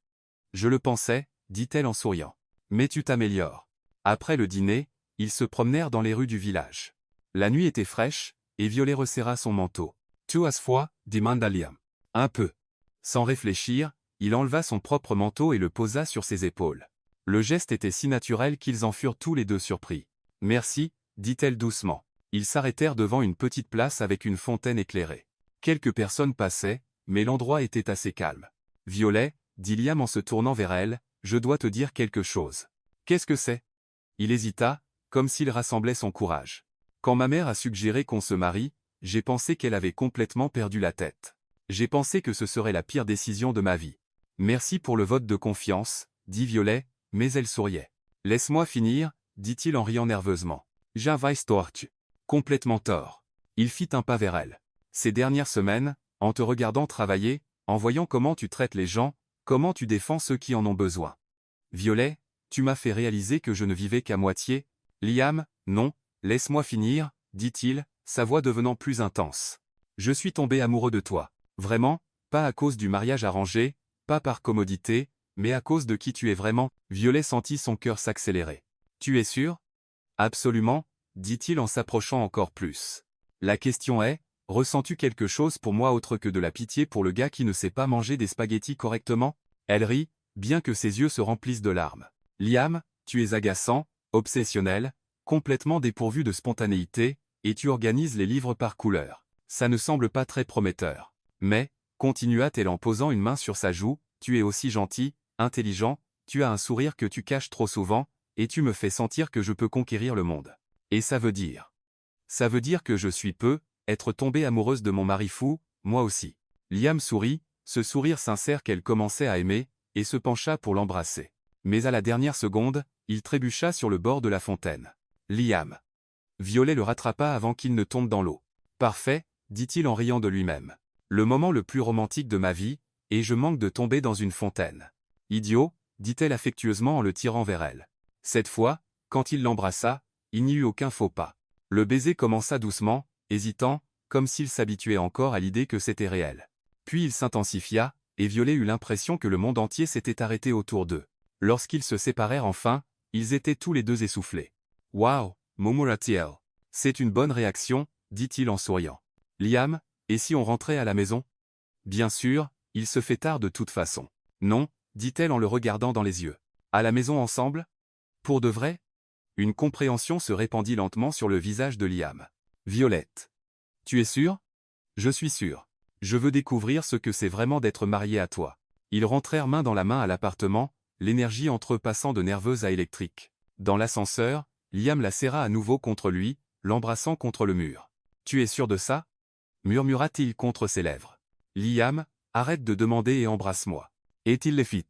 Je le pensais, dit-elle en souriant. Mais tu t'améliores. Après le dîner, ils se promenèrent dans les rues du village. La nuit était fraîche, et Violet resserra son manteau. Tu as froid? Demanda Liam. Un peu. Sans réfléchir, il enleva son propre manteau et le posa sur ses épaules. Le geste était si naturel qu'ils en furent tous les deux surpris. Merci, dit-elle doucement. Ils s'arrêtèrent devant une petite place avec une fontaine éclairée. Quelques personnes passaient, mais l'endroit était assez calme. Violet, dit Liam en se tournant vers elle, je dois te dire quelque chose. Qu'est-ce que c'est? Il hésita, comme s'il rassemblait son courage. Quand ma mère a suggéré qu'on se marie, j'ai pensé qu'elle avait complètement perdu la tête. J'ai pensé que ce serait la pire décision de ma vie. Merci pour le vote de confiance, dit Violet, mais elle souriait. Laisse-moi finir, dit-il en riant nerveusement. J'avais tort. Complètement tort. Il fit un pas vers elle. Ces dernières semaines, en te regardant travailler, en voyant comment tu traites les gens, comment tu défends ceux qui en ont besoin. Violet, tu m'as fait réaliser que je ne vivais qu'à moitié. Liam, non, laisse-moi finir, dit-il, sa voix devenant plus intense. Je suis tombé amoureux de toi. Vraiment, pas à cause du mariage arrangé, pas par commodité, mais à cause de qui tu es vraiment. Violet sentit son cœur s'accélérer. Tu es sûr? Absolument, dit-il en s'approchant encore plus. La question est, ressens-tu quelque chose pour moi autre que de la pitié pour le gars qui ne sait pas manger des spaghettis correctement? Elle rit, bien que ses yeux se remplissent de larmes. Liam, tu es agaçant, obsessionnel, complètement dépourvu de spontanéité, et tu organises les livres par couleur. Ça ne semble pas très prometteur. Mais, continua-t-elle en posant une main sur sa joue, tu es aussi gentil, intelligent, tu as un sourire que tu caches trop souvent, et tu me fais sentir que je peux conquérir le monde. Et ça veut dire? Ça veut dire que je suis être tombée amoureuse de mon mari fou, moi aussi. Liam sourit, ce sourire sincère qu'elle commençait à aimer, et se pencha pour l'embrasser. Mais à la dernière seconde, il trébucha sur le bord de la fontaine. Liam. Violet le rattrapa avant qu'il ne tombe dans l'eau. Parfait, dit-il en riant de lui-même. Le moment le plus romantique de ma vie, et je manque de tomber dans une fontaine. Idiot, dit-elle affectueusement en le tirant vers elle. Cette fois, quand il l'embrassa, il n'y eut aucun faux pas. Le baiser commença doucement, hésitant, comme s'il s'habituait encore à l'idée que c'était réel. Puis il s'intensifia, et Violet eut l'impression que le monde entier s'était arrêté autour d'eux. Lorsqu'ils se séparèrent enfin, ils étaient tous les deux essoufflés. « Waouh, murmura-t-il. C'est une bonne réaction, dit-il en souriant. Liam, et si on rentrait à la maison? Bien sûr, il se fait tard de toute façon. Non, dit-elle en le regardant dans les yeux. À la maison ensemble? Pour de vrai? Une compréhension se répandit lentement sur le visage de Liam. Violette. Tu es sûre? Je suis sûr. Je veux découvrir ce que c'est vraiment d'être marié à toi. Ils rentrèrent main dans la main à l'appartement, l'énergie entre eux passant de nerveuse à électrique. Dans l'ascenseur, Liam la serra à nouveau contre lui, l'embrassant contre le mur. Tu es sûr de ça? Murmura-t-il contre ses lèvres. Liam, arrête de demander et embrasse-moi. Et-il les fit?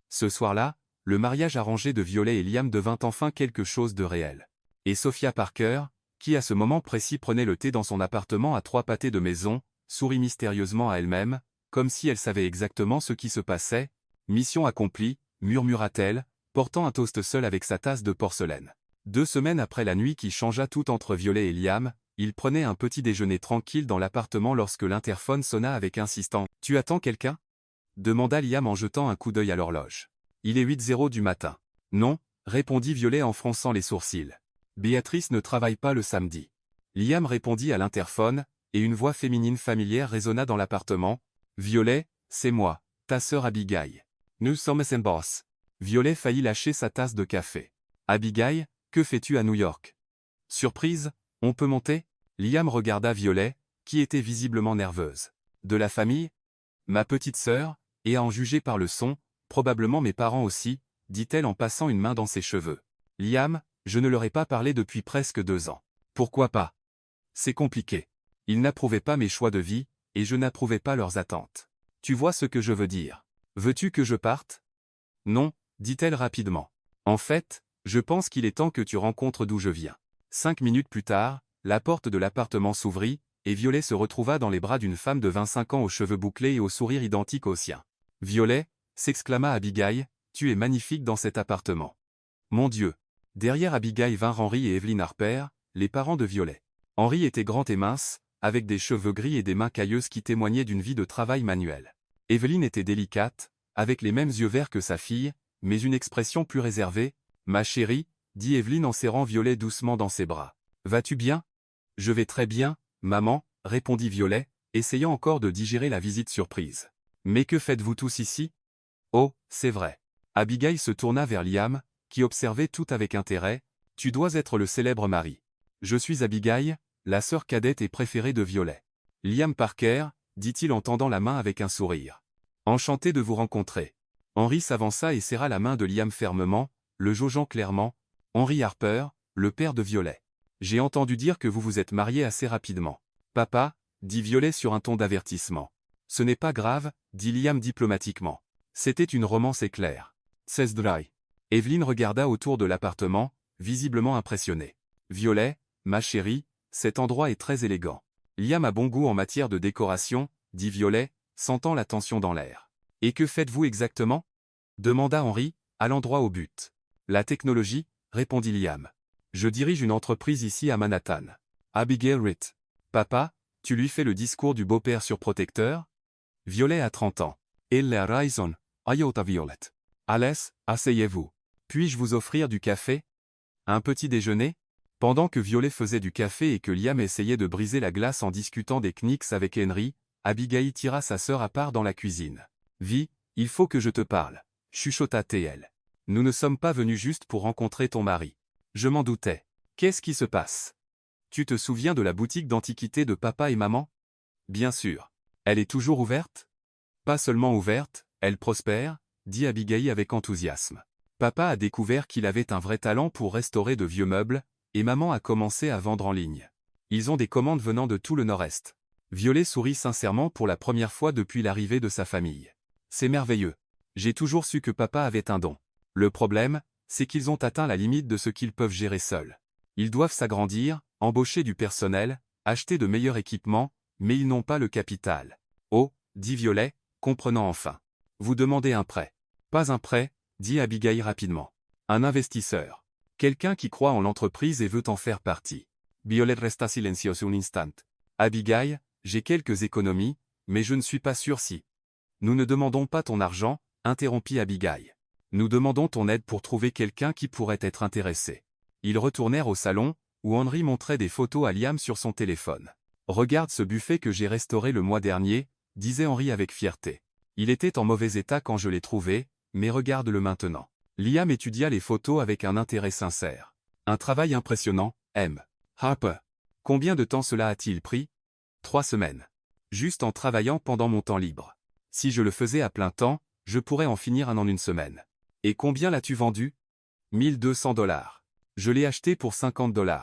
Ce soir-là, le mariage arrangé de Violet et Liam devint enfin quelque chose de réel. Et Sophia Parker, qui à ce moment précis prenait le thé dans son appartement à 3 pâtés de maison, sourit mystérieusement à elle-même, comme si elle savait exactement ce qui se passait. Mission accomplie, murmura-t-elle, portant un toast seul avec sa tasse de porcelaine. 2 semaines après la nuit qui changea tout entre Violet et Liam, il prenait un petit déjeuner tranquille dans l'appartement lorsque l'interphone sonna avec insistance. « Tu attends quelqu'un » demanda Liam en jetant un coup d'œil à l'horloge. « Il est 8h du matin. »« Non » répondit Violet en fronçant les sourcils. « Béatrice ne travaille pas le samedi. » Liam répondit à l'interphone, et une voix féminine familière résonna dans l'appartement. « Violet, c'est moi, ta sœur Abigail. Nous sommes en boss. » Violet faillit lâcher sa tasse de café. « Abigail, que fais-tu à New York ?»« Surprise, on peut monter ?» Liam regarda Violet, qui était visiblement nerveuse. « De la famille? Ma petite sœur, et à en juger par le son, probablement mes parents aussi, dit-elle en passant une main dans ses cheveux. Liam, je ne leur ai pas parlé depuis presque 2 ans. Pourquoi pas? C'est compliqué. Ils n'approuvaient pas mes choix de vie, et je n'approuvais pas leurs attentes. Tu vois ce que je veux dire? Veux-tu que je parte? Non, dit-elle rapidement. En fait, je pense qu'il est temps que tu rencontres d'où je viens. 5 minutes plus tard, la porte de l'appartement s'ouvrit, et Violet se retrouva dans les bras d'une femme de 25 ans aux cheveux bouclés et au sourire identique au sien. Violet, s'exclama Abigail, tu es magnifique dans cet appartement. Mon Dieu! Derrière Abigail vinrent Henry et Evelyn Harper, les parents de Violet. Henry était grand et mince, avec des cheveux gris et des mains cailleuses qui témoignaient d'une vie de travail manuel. Evelyn était délicate, avec les mêmes yeux verts que sa fille, mais une expression plus réservée. Ma chérie, dit Evelyn en serrant Violet doucement dans ses bras. Vas-tu bien? Je vais très bien, maman, répondit Violet, essayant encore de digérer la visite surprise. Mais que faites-vous tous ici? Oh, c'est vrai. Abigail se tourna vers Liam, qui observait tout avec intérêt. Tu dois être le célèbre mari. Je suis Abigail, la sœur cadette et préférée de Violet. Liam Parker, dit-il en tendant la main avec un sourire. Enchanté de vous rencontrer. Henry s'avança et serra la main de Liam fermement, le jaugeant clairement. Henry Harper, le père de Violet. J'ai entendu dire que vous vous êtes marié assez rapidement. Papa, dit Violet sur un ton d'avertissement. Ce n'est pas grave, dit Liam diplomatiquement. C'était une romance éclair. C'est dry. Evelyn regarda autour de l'appartement, visiblement impressionnée. Violet, ma chérie, cet endroit est très élégant. Liam a bon goût en matière de décoration, dit Violet, sentant la tension dans l'air. Et que faites-vous exactement? Demanda Henry, allant droit au but. La technologie, répondit Liam. Je dirige une entreprise ici à Manhattan. Abigail Ritt. Papa, tu lui fais le discours du beau-père surprotecteur? Violet a 30 ans. Elle a raison, Iota Violet. Alice, asseyez-vous. Puis-je vous offrir du café? Un petit déjeuner? Pendant que Violet faisait du café et que Liam essayait de briser la glace en discutant des Knicks avec Henry, Abigail tira sa sœur à part dans la cuisine. Vi, il faut que je te parle, chuchota T.L. Nous ne sommes pas venus juste pour rencontrer ton mari. Je m'en doutais. Qu'est-ce qui se passe? Tu te souviens de la boutique d'antiquités de papa et maman? Bien sûr. Elle est toujours ouverte? Pas seulement ouverte, elle prospère, dit Abigail avec enthousiasme. Papa a découvert qu'il avait un vrai talent pour restaurer de vieux meubles, et maman a commencé à vendre en ligne. Ils ont des commandes venant de tout le Nord-Est. Violet sourit sincèrement pour la première fois depuis l'arrivée de sa famille. C'est merveilleux. J'ai toujours su que papa avait un don. Le problème, c'est qu'ils ont atteint la limite de ce qu'ils peuvent gérer seuls. Ils doivent s'agrandir, embaucher du personnel, acheter de meilleurs équipements, mais ils n'ont pas le capital. Oh, dit Violet, comprenant enfin. Vous demandez un prêt. Pas un prêt, dit Abigail rapidement. Un investisseur. Quelqu'un qui croit en l'entreprise et veut en faire partie. Violet resta silencieuse un instant. Abigail, j'ai quelques économies, mais je ne suis pas sûr si. Nous ne demandons pas ton argent, interrompit Abigail. Nous demandons ton aide pour trouver quelqu'un qui pourrait être intéressé. Ils retournèrent au salon, où Henry montrait des photos à Liam sur son téléphone. Regarde ce buffet que j'ai restauré le mois dernier, disait Henry avec fierté. Il était en mauvais état quand je l'ai trouvé, mais regarde-le maintenant. Liam étudia les photos avec un intérêt sincère. Un travail impressionnant, M. Harper. Combien de temps cela a-t-il pris? 3 semaines. Juste en travaillant pendant mon temps libre. Si je le faisais à plein temps, je pourrais en finir un en une semaine. Et combien l'as-tu vendu? 1200 $. Je l'ai acheté pour 50 $.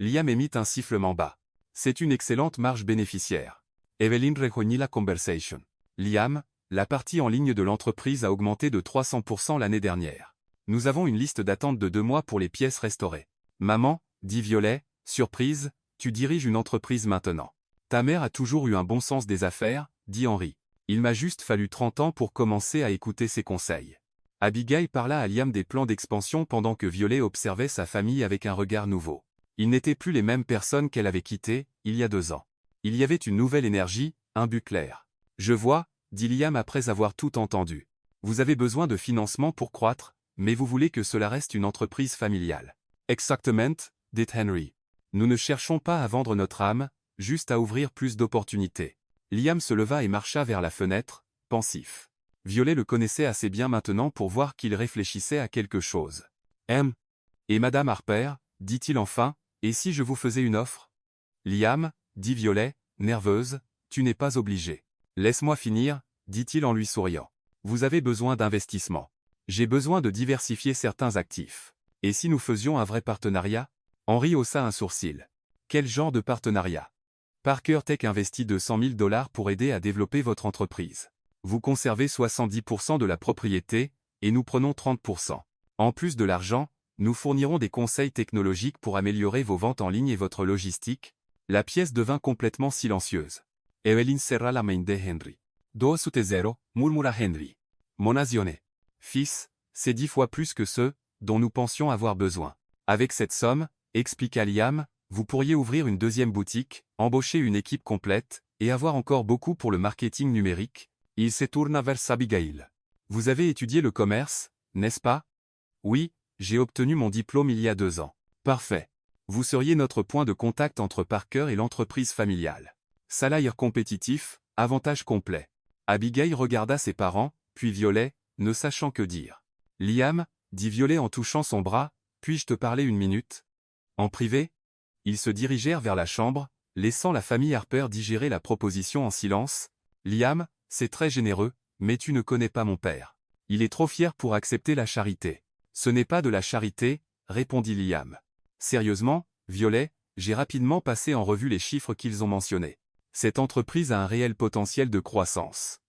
Liam émit un sifflement bas. C'est une excellente marge bénéficiaire. Evelyn rejoignit la conversation. Liam, la partie en ligne de l'entreprise a augmenté de 300% l'année dernière. Nous avons une liste d'attente de 2 mois pour les pièces restaurées. Maman, dit Violet, surprise, tu diriges une entreprise maintenant. Ta mère a toujours eu un bon sens des affaires, dit Henry. Il m'a juste fallu 30 ans pour commencer à écouter ses conseils. Abigail parla à Liam des plans d'expansion pendant que Violet observait sa famille avec un regard nouveau. Ils n'étaient plus les mêmes personnes qu'elle avait quittées, il y a 2 ans. Il y avait une nouvelle énergie, un but clair. Je vois, dit Liam après avoir tout entendu. Vous avez besoin de financement pour croître, mais vous voulez que cela reste une entreprise familiale. Exactement, dit Henry. Nous ne cherchons pas à vendre notre âme, juste à ouvrir plus d'opportunités. Liam se leva et marcha vers la fenêtre, pensif. Violet le connaissait assez bien maintenant pour voir qu'il réfléchissait à quelque chose. Et Madame Harper, dit-il enfin, et si je vous faisais une offre? Liam, dit Violet, nerveuse, tu n'es pas obligé. Laisse-moi finir, dit-il en lui souriant. Vous avez besoin d'investissement. J'ai besoin de diversifier certains actifs. Et si nous faisions un vrai partenariat? Henry haussa un sourcil. Quel genre de partenariat? Parker Tech investit $200 000 pour aider à développer votre entreprise. Vous conservez 70% de la propriété, et nous prenons 30%. En plus de l'argent, nous fournirons des conseils technologiques pour améliorer vos ventes en ligne et votre logistique. La pièce devint complètement silencieuse. Evelyn serra la main de Henry. 2-0, murmura Henry. Monazione. Fils, c'est 10 fois plus que ceux dont nous pensions avoir besoin. Avec cette somme, expliqua Liam, vous pourriez ouvrir une deuxième boutique, embaucher une équipe complète, et avoir encore beaucoup pour le marketing numérique. Il se tourna vers Abigail. Vous avez étudié le commerce, n'est-ce pas? Oui, j'ai obtenu mon diplôme il y a 2 ans. Parfait. Vous seriez notre point de contact entre Parker et l'entreprise familiale. Salaire compétitif, avantage complet. Abigail regarda ses parents, puis Violet, ne sachant que dire. Liam, dit Violet en touchant son bras, puis-je te parler une minute? En privé? Ils se dirigèrent vers la chambre, laissant la famille Harper digérer la proposition en silence. Liam, c'est très généreux, mais tu ne connais pas mon père. Il est trop fier pour accepter la charité. Ce n'est pas de la charité, répondit Liam. Sérieusement, Violet, j'ai rapidement passé en revue les chiffres qu'ils ont mentionnés. Cette entreprise a un réel potentiel de croissance.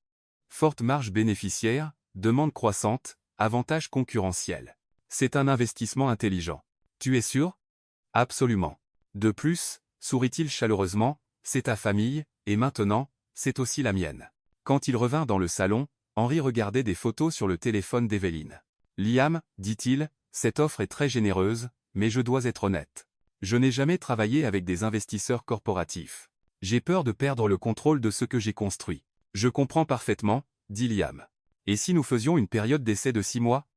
Forte marge bénéficiaire, demande croissante, avantage concurrentiel. C'est un investissement intelligent. Tu es sûr? Absolument. De plus, sourit-il chaleureusement, c'est ta famille, et maintenant, c'est aussi la mienne. Quand il revint dans le salon, Henry regardait des photos sur le téléphone d'Evelyn. Liam, dit-il, cette offre est très généreuse, mais je dois être honnête. Je n'ai jamais travaillé avec des investisseurs corporatifs. J'ai peur de perdre le contrôle de ce que j'ai construit. Je comprends parfaitement, dit Liam. Et si nous faisions une période d'essai de 6 mois?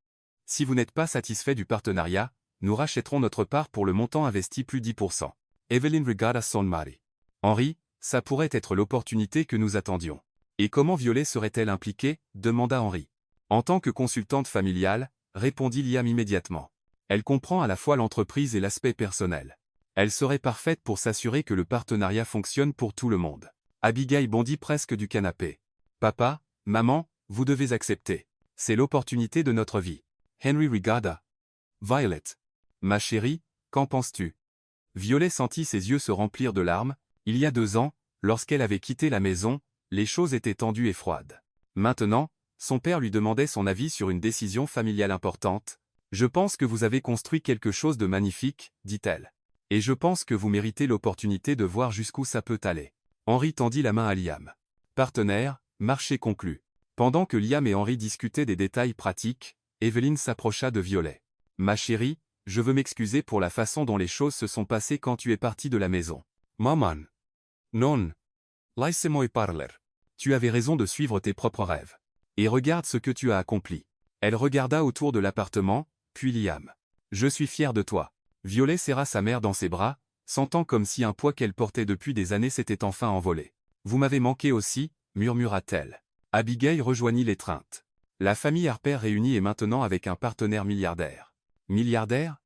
Si vous n'êtes pas satisfait du partenariat, nous rachèterons notre part pour le montant investi plus 10%. Evelyn regarda son mari. Henry, ça pourrait être l'opportunité que nous attendions. Et comment Violet serait-elle impliquée? Demanda Henry. En tant que consultante familiale, répondit Liam immédiatement. Elle comprend à la fois l'entreprise et l'aspect personnel. Elle serait parfaite pour s'assurer que le partenariat fonctionne pour tout le monde. Abigail bondit presque du canapé. Papa, maman, vous devez accepter. C'est l'opportunité de notre vie. Henry regarda. Violet. Ma chérie, qu'en penses-tu? Violet sentit ses yeux se remplir de larmes. Il y a 2 ans, lorsqu'elle avait quitté la maison, les choses étaient tendues et froides. Maintenant, son père lui demandait son avis sur une décision familiale importante. Je pense que vous avez construit quelque chose de magnifique, dit-elle. Et je pense que vous méritez l'opportunité de voir jusqu'où ça peut aller. Henry tendit la main à Liam. Partenaire, marché conclu. Pendant que Liam et Henry discutaient des détails pratiques, Evelyn s'approcha de Violet. Ma chérie, je veux m'excuser pour la façon dont les choses se sont passées quand tu es partie de la maison. Maman. Non. Laisse-moi parler. Tu avais raison de suivre tes propres rêves. Et regarde ce que tu as accompli. Elle regarda autour de l'appartement, puis Liam. Je suis fier de toi. Violet serra sa mère dans ses bras, sentant comme si un poids qu'elle portait depuis des années s'était enfin envolé. Vous m'avez manqué aussi, murmura-t-elle. Abigail rejoignit l'étreinte. La famille Harper réunie est maintenant avec un partenaire milliardaire. Milliardaire?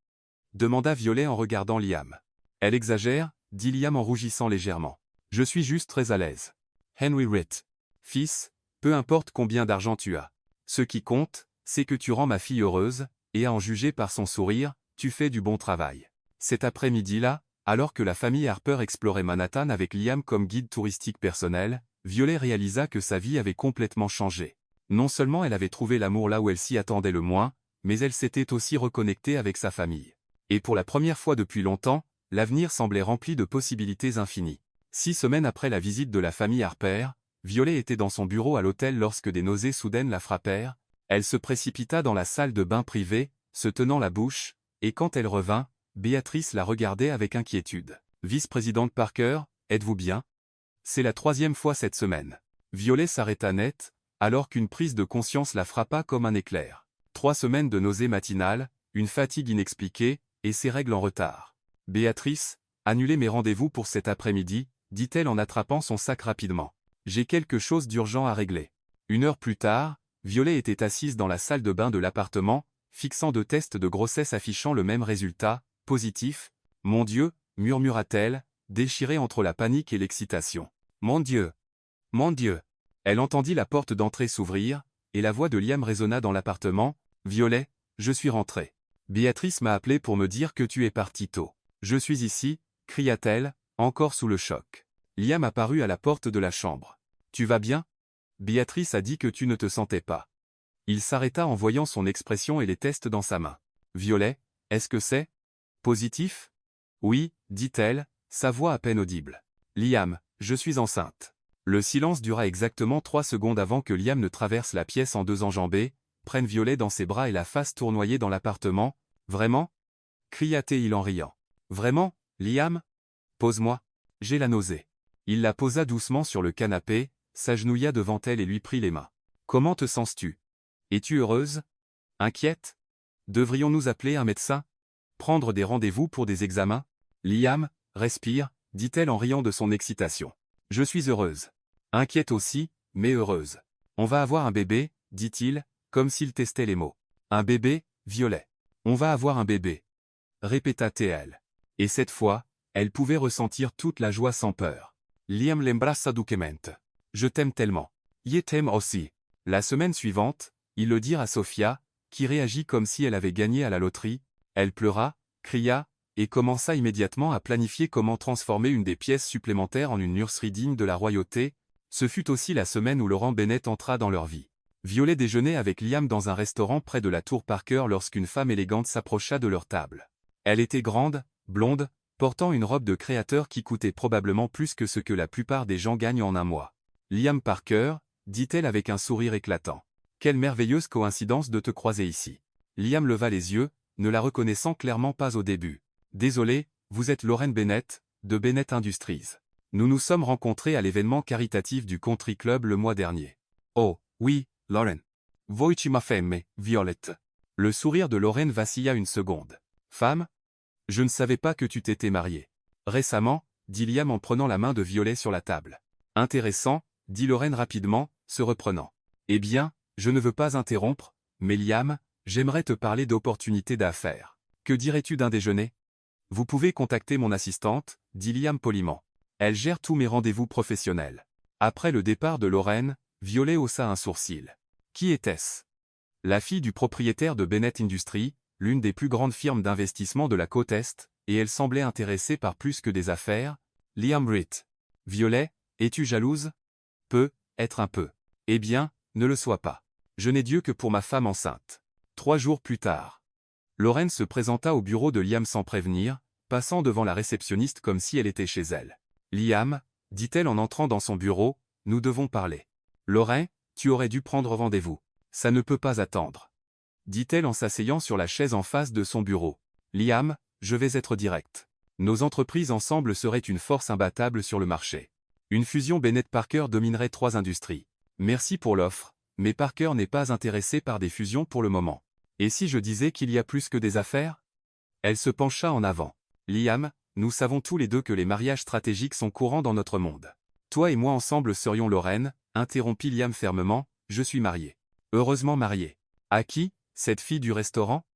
Demanda Violet en regardant Liam. Elle exagère, dit Liam en rougissant légèrement. Je suis juste très à l'aise. Henry Ritt. Fils, peu importe combien d'argent tu as. Ce qui compte, c'est que tu rends ma fille heureuse, et à en juger par son sourire, tu fais du bon travail. Cet après-midi-là, alors que la famille Harper explorait Manhattan avec Liam comme guide touristique personnel, Violet réalisa que sa vie avait complètement changé. Non seulement elle avait trouvé l'amour là où elle s'y attendait le moins, mais elle s'était aussi reconnectée avec sa famille. Et pour la première fois depuis longtemps, l'avenir semblait rempli de possibilités infinies. 6 semaines après la visite de la famille Harper, Violet était dans son bureau à l'hôtel lorsque des nausées soudaines la frappèrent. Elle se précipita dans la salle de bain privée, se tenant la bouche, et quand elle revint, Béatrice la regardait avec inquiétude. Vice-présidente Parker, êtes-vous bien? C'est la 3e fois cette semaine. Violet s'arrêta net, alors qu'une prise de conscience la frappa comme un éclair. 3 semaines de nausées matinales, une fatigue inexpliquée, et ses règles en retard. Béatrice, annulez mes rendez-vous pour cet après-midi, dit-elle en attrapant son sac rapidement. J'ai quelque chose d'urgent à régler. 1 heure plus tard, Violet était assise dans la salle de bain de l'appartement, fixant 2 tests de grossesse affichant le même résultat, positif. Mon Dieu, murmura-t-elle, déchirée entre la panique et l'excitation. Mon Dieu! Mon Dieu! Elle entendit la porte d'entrée s'ouvrir, et la voix de Liam résonna dans l'appartement. « Violet, je suis rentrée. Béatrice m'a appelé pour me dire que tu es parti tôt. Je suis ici, cria-t-elle, encore sous le choc. Liam apparut à la porte de la chambre. « Tu vas bien? Béatrice a dit que tu ne te sentais pas. » Il s'arrêta en voyant son expression et les tests dans sa main. « Violet, est-ce que c'est positif? » « Oui, dit-elle, sa voix à peine audible. « Liam, je suis enceinte. » Le silence dura exactement 3 secondes avant que Liam ne traverse la pièce en 2 enjambées, prenne Violet dans ses bras et la fasse tournoyer dans l'appartement. « Vraiment ?» cria-t-il en riant. « Vraiment, Liam? Pose-moi. J'ai la nausée. » Il la posa doucement sur le canapé, s'agenouilla devant elle et lui prit les mains. « Comment te sens-tu? Es-tu heureuse? Inquiète? Devrions-nous appeler un médecin? Prendre des rendez-vous pour des examens? » « Liam, respire, dit-elle en riant de son excitation. « Je suis heureuse. Inquiète aussi, mais heureuse. On va avoir un bébé, dit-il, comme s'il testait les mots. Un bébé, Violet. On va avoir un bébé. Répéta-t-elle. Et cette fois, elle pouvait ressentir toute la joie sans peur. Liam l'embrassa doucement. Je t'aime tellement. Je t'aime aussi. La semaine suivante, ils le dirent à Sophia, qui réagit comme si elle avait gagné à la loterie. Elle pleura, cria, et commença immédiatement à planifier comment transformer une des pièces supplémentaires en une nurserie digne de la royauté. Ce fut aussi la semaine où Laurent Bennett entra dans leur vie. Violet déjeunait avec Liam dans un restaurant près de la tour Parker lorsqu'une femme élégante s'approcha de leur table. Elle était grande, blonde, portant une robe de créateur qui coûtait probablement plus que ce que la plupart des gens gagnent en un mois. « Liam Parker » dit-elle avec un sourire éclatant. « Quelle merveilleuse coïncidence de te croiser ici. » Liam leva les yeux, ne la reconnaissant clairement pas au début. « Désolé, vous êtes Lauren Bennett, de Bennett Industries. Nous nous sommes rencontrés à l'événement caritatif du Country Club le mois dernier. » « Oh, oui, Lauren. Voi ci ma femme, Violette. » Le sourire de Lauren vacilla une seconde. « Femme? Je ne savais pas que tu t'étais mariée. »« Récemment, » dit Liam en prenant la main de Violet sur la table. « Intéressant, » dit Lauren rapidement, se reprenant. « Eh bien, je ne veux pas interrompre, mais Liam, j'aimerais te parler d'opportunités d'affaires. Que dirais-tu d'un déjeuner? » « Vous pouvez contacter mon assistante, » dit Liam poliment. « Elle gère tous mes rendez-vous professionnels. » Après le départ de Lauren, Violet haussa un sourcil. Qui était-ce? La fille du propriétaire de Bennett Industries, l'une des plus grandes firmes d'investissement de la côte Est, et elle semblait intéressée par plus que des affaires. Liam Britt. Violet, es-tu jalouse? Être un peu. Eh bien, ne le sois pas. Je n'ai Dieu que pour ma femme enceinte. 3 jours plus tard. Lauren se présenta au bureau de Liam sans prévenir, passant devant la réceptionniste comme si elle était chez elle. « Liam, » dit-elle en entrant dans son bureau, « nous devons parler. »« Lauren, tu aurais dû prendre rendez-vous. Ça ne peut pas attendre. » dit-elle en s'asseyant sur la chaise en face de son bureau. « Liam, je vais être direct. Nos entreprises ensemble seraient une force imbattable sur le marché. Une fusion Bennett Parker dominerait 3 industries. Merci pour l'offre, mais Parker n'est pas intéressé par des fusions pour le moment. Et si je disais qu'il y a plus que des affaires? » Elle se pencha en avant. « Liam, nous savons tous les deux que les mariages stratégiques sont courants dans notre monde. Toi et moi ensemble serions Lauren, » interrompit Liam fermement, « je suis marié. Heureusement marié. À qui? Cette fille du restaurant? »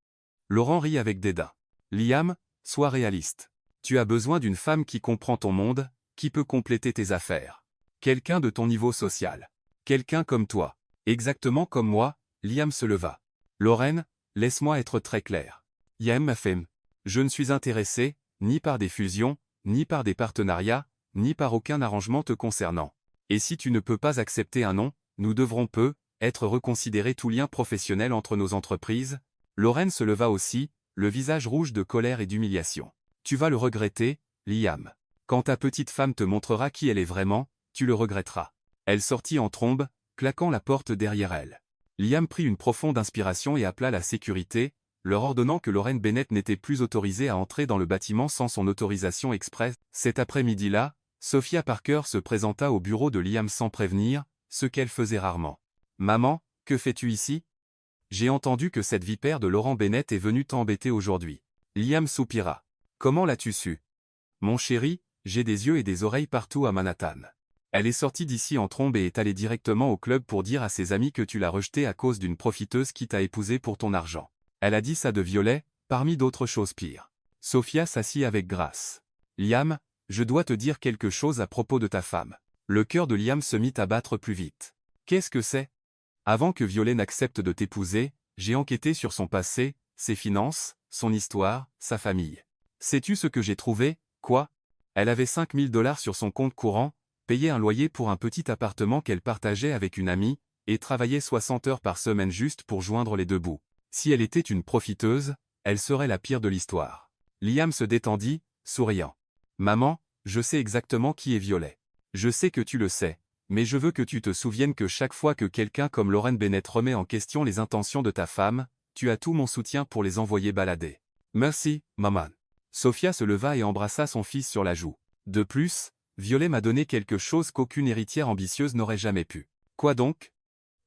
Laurent rit avec dédain. « Liam, sois réaliste. Tu as besoin d'une femme qui comprend ton monde, qui peut compléter tes affaires. Quelqu'un de ton niveau social. Quelqu'un comme toi. Exactement comme moi. » Liam se leva. « Lauren, laisse-moi être très clair. Liam ma femme. Je ne suis intéressé, ni par des fusions, ni par des partenariats, ni par aucun arrangement te concernant. Et si tu ne peux pas accepter un non, nous devrons être reconsidérer tout lien professionnel entre nos entreprises. » Lauren se leva aussi, le visage rouge de colère et d'humiliation. « Tu vas le regretter, Liam. Quand ta petite femme te montrera qui elle est vraiment, tu le regretteras. » Elle sortit en trombe, claquant la porte derrière elle. Liam prit une profonde inspiration et appela la sécurité, leur ordonnant que Lauren Bennett n'était plus autorisée à entrer dans le bâtiment sans son autorisation express. Cet après-midi-là, Sophia Parker se présenta au bureau de Liam sans prévenir, ce qu'elle faisait rarement. « Maman, que fais-tu ici? J'ai entendu que cette vipère de Laurent Bennett est venue t'embêter aujourd'hui. » Liam soupira. « Comment l'as-tu su? »« Mon chéri, j'ai des yeux et des oreilles partout à Manhattan. Elle est sortie d'ici en trombe et est allée directement au club pour dire à ses amis que tu l'as rejetée à cause d'une profiteuse qui t'a épousé pour ton argent. Elle a dit ça de Violet, parmi d'autres choses pires. » Sophia s'assit avec grâce. « Liam, je dois te dire quelque chose à propos de ta femme. » Le cœur de Liam se mit à battre plus vite. Qu'est-ce que c'est? Avant que Violet n'accepte de t'épouser, j'ai enquêté sur son passé, ses finances, son histoire, sa famille. Sais-tu ce que j'ai trouvé, quoi? Elle avait 5 000 $ sur son compte courant, payait un loyer pour un petit appartement qu'elle partageait avec une amie, et travaillait 60 heures par semaine juste pour joindre les deux bouts. Si elle était une profiteuse, elle serait la pire de l'histoire. Liam se détendit, souriant. Maman, je sais exactement qui est Violet. Je sais que tu le sais, mais je veux que tu te souviennes que chaque fois que quelqu'un comme Lauren Bennett remet en question les intentions de ta femme, tu as tout mon soutien pour les envoyer balader. Merci, maman. Sophia se leva et embrassa son fils sur la joue. De plus, Violet m'a donné quelque chose qu'aucune héritière ambitieuse n'aurait jamais pu. Quoi donc?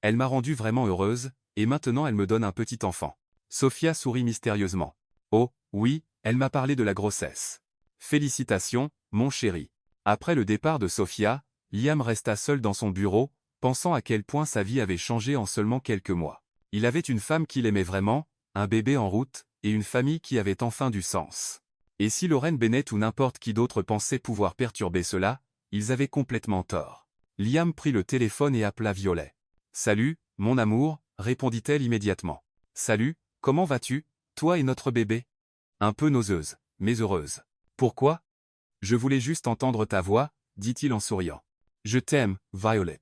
Elle m'a rendue vraiment heureuse, et maintenant elle me donne un petit enfant. Sophia sourit mystérieusement. Oh, oui, elle m'a parlé de la grossesse. Félicitations, mon chéri. Après le départ de Sophia, Liam resta seul dans son bureau, pensant à quel point sa vie avait changé en seulement quelques mois. Il avait une femme qu'il aimait vraiment, un bébé en route, et une famille qui avait enfin du sens. Et si Lauren Bennett ou n'importe qui d'autre pensait pouvoir perturber cela, ils avaient complètement tort. Liam prit le téléphone et appela Violet. « Salut, mon amour », répondit-elle immédiatement. « Salut, comment vas-tu, toi et notre bébé ?» Un peu nauseuse, mais heureuse. « Pourquoi ? Je voulais juste entendre ta voix, » dit-il en souriant. « Je t'aime, Violet.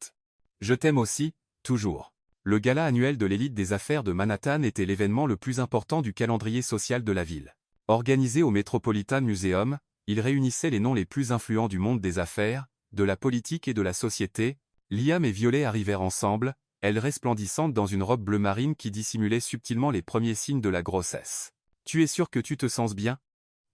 Je t'aime aussi, toujours. » Le gala annuel de l'élite des affaires de Manhattan était l'événement le plus important du calendrier social de la ville. Organisé au Metropolitan Museum, il réunissait les noms les plus influents du monde des affaires, de la politique et de la société. Liam et Violet arrivèrent ensemble, elle resplendissante dans une robe bleu marine qui dissimulait subtilement les premiers signes de la grossesse. « Tu es sûr que tu te sens bien ?»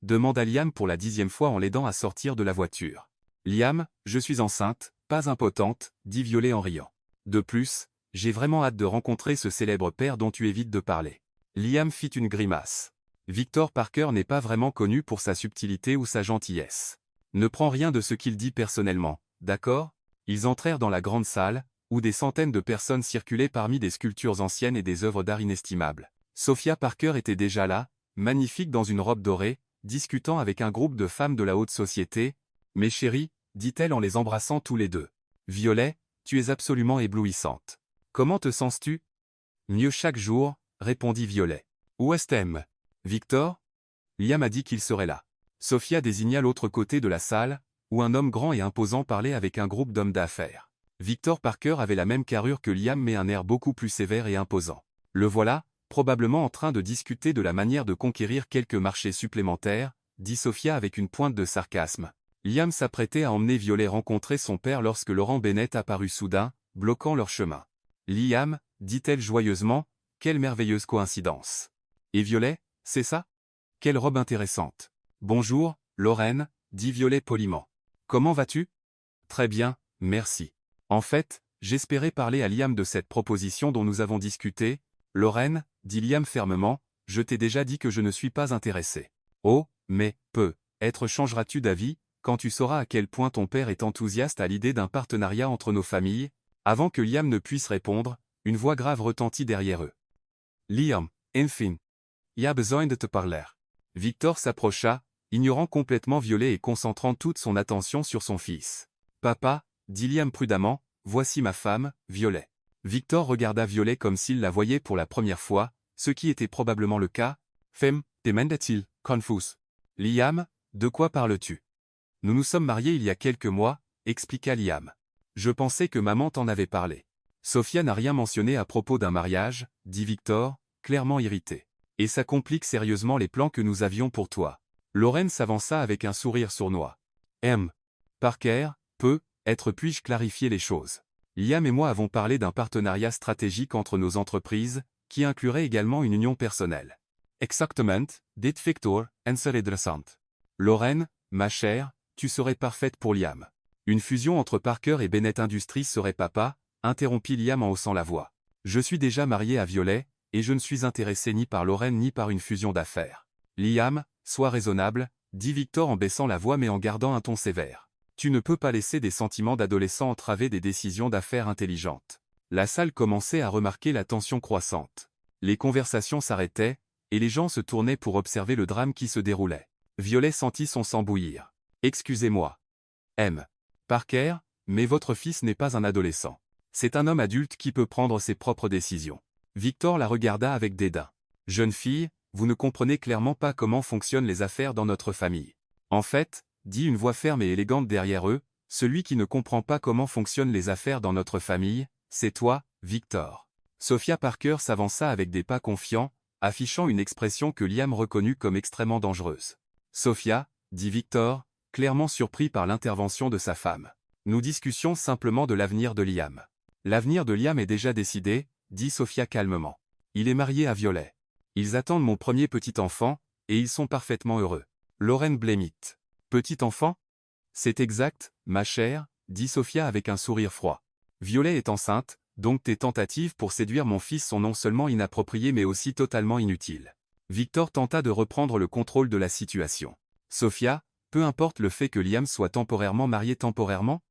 demanda Liam pour la 10e fois en l'aidant à sortir de la voiture. « Liam, je suis enceinte, pas impotente, » dit Violet en riant. « De plus, j'ai vraiment hâte de rencontrer ce célèbre père dont tu évites de parler. » Liam fit une grimace. Victor Parker n'est pas vraiment connu pour sa subtilité ou sa gentillesse. Ne prends rien de ce qu'il dit personnellement, d'accord? Ils entrèrent dans la grande salle, où des centaines de personnes circulaient parmi des sculptures anciennes et des œuvres d'art inestimables. Sophia Parker était déjà là, magnifique dans une robe dorée, discutant avec un groupe de femmes de la haute société. « Mes chéris, » dit-elle en les embrassant tous les deux. « Violet, tu es absolument éblouissante. Comment te sens-tu? » Mieux chaque jour, répondit Violet. Où est-ce, Victor? Liam a dit qu'il serait là. Sophia désigna l'autre côté de la salle, où un homme grand et imposant parlait avec un groupe d'hommes d'affaires. Victor Parker avait la même carrure que Liam mais un air beaucoup plus sévère et imposant. Le voilà, probablement en train de discuter de la manière de conquérir quelques marchés supplémentaires, dit Sophia avec une pointe de sarcasme. Liam s'apprêtait à emmener Violet rencontrer son père lorsque Laurent Bennett apparut soudain, bloquant leur chemin. « Liam, » dit-elle joyeusement, « quelle merveilleuse coïncidence. Et Violet, c'est ça? Quelle robe intéressante. Bonjour, Lauren, dit Violet poliment. Comment vas-tu? Très bien, merci. En fait, j'espérais parler à Liam de cette proposition dont nous avons discuté. Lauren, dit Liam fermement, je t'ai déjà dit que je ne suis pas intéressé. Oh, mais, peut-être changeras-tu d'avis, quand tu sauras à quel point ton père est enthousiaste à l'idée d'un partenariat entre nos familles. Avant que Liam ne puisse répondre, une voix grave retentit derrière eux. Liam, enfin. Y a besoin de te parler. Victor s'approcha, ignorant complètement Violet et concentrant toute son attention sur son fils. Papa, dit Liam prudemment, voici ma femme, Violet. Victor regarda Violet comme s'il la voyait pour la première fois, ce qui était probablement le cas. Femme, demanda-t-il, confus. Liam, de quoi parles-tu? Nous nous sommes mariés il y a quelques mois, expliqua Liam. Je pensais que maman t'en avait parlé. Sophia n'a rien mentionné à propos d'un mariage, dit Victor, clairement irrité. Et ça complique sérieusement les plans que nous avions pour toi. Lauren s'avança avec un sourire sournois. Parker, puis-je clarifier les choses? Liam et moi avons parlé d'un partenariat stratégique entre nos entreprises, qui inclurait également une union personnelle. Exactement, dit Victor, interessant. Lauren, ma chère, tu serais parfaite pour Liam. Une fusion entre Parker et Bennett Industries serait papa, interrompit Liam en haussant la voix. Je suis déjà marié à Violet, et je ne suis intéressé ni par Lauren ni par une fusion d'affaires. Liam, sois raisonnable, dit Victor en baissant la voix mais en gardant un ton sévère. Tu ne peux pas laisser des sentiments d'adolescent entraver des décisions d'affaires intelligentes. La salle commençait à remarquer la tension croissante. Les conversations s'arrêtaient, et les gens se tournaient pour observer le drame qui se déroulait. Violet sentit son sang bouillir. Excusez-moi. Parker, mais votre fils n'est pas un adolescent. C'est un homme adulte qui peut prendre ses propres décisions. Victor la regarda avec dédain. Jeune fille, vous ne comprenez clairement pas comment fonctionnent les affaires dans notre famille. En fait, dit une voix ferme et élégante derrière eux, celui qui ne comprend pas comment fonctionnent les affaires dans notre famille, c'est toi, Victor. Sophia Parker s'avança avec des pas confiants, affichant une expression que Liam reconnut comme extrêmement dangereuse. Sophia, dit Victor, clairement surpris par l'intervention de sa femme. Nous discutions simplement de l'avenir de Liam. L'avenir de Liam est déjà décidé, dit Sophia calmement. Il est marié à Violet. Ils attendent mon premier petit enfant, et ils sont parfaitement heureux. Lauren blêmit. Petit enfant? C'est exact, ma chère, dit Sophia avec un sourire froid. Violet est enceinte, donc tes tentatives pour séduire mon fils sont non seulement inappropriées mais aussi totalement inutiles. Victor tenta de reprendre le contrôle de la situation. Sophia, peu importe le fait que Liam soit temporairement marié temporairement?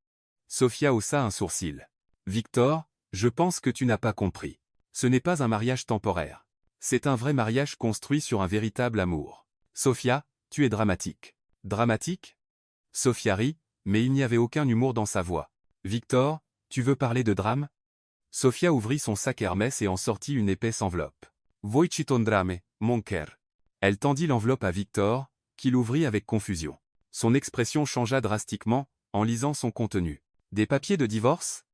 Sophia haussa un sourcil. Victor, je pense que tu n'as pas compris. Ce n'est pas un mariage temporaire. C'est un vrai mariage construit sur un véritable amour. Sophia, tu es dramatique. Dramatique? Sophia rit, mais il n'y avait aucun humour dans sa voix. Victor, tu veux parler de drame? Sophia ouvrit son sac Hermès et en sortit une épaisse enveloppe. Voici ton drame, mon cœur. Elle tendit l'enveloppe à Victor, qui l'ouvrit avec confusion. Son expression changea drastiquement, en lisant son contenu. Des papiers de divorce?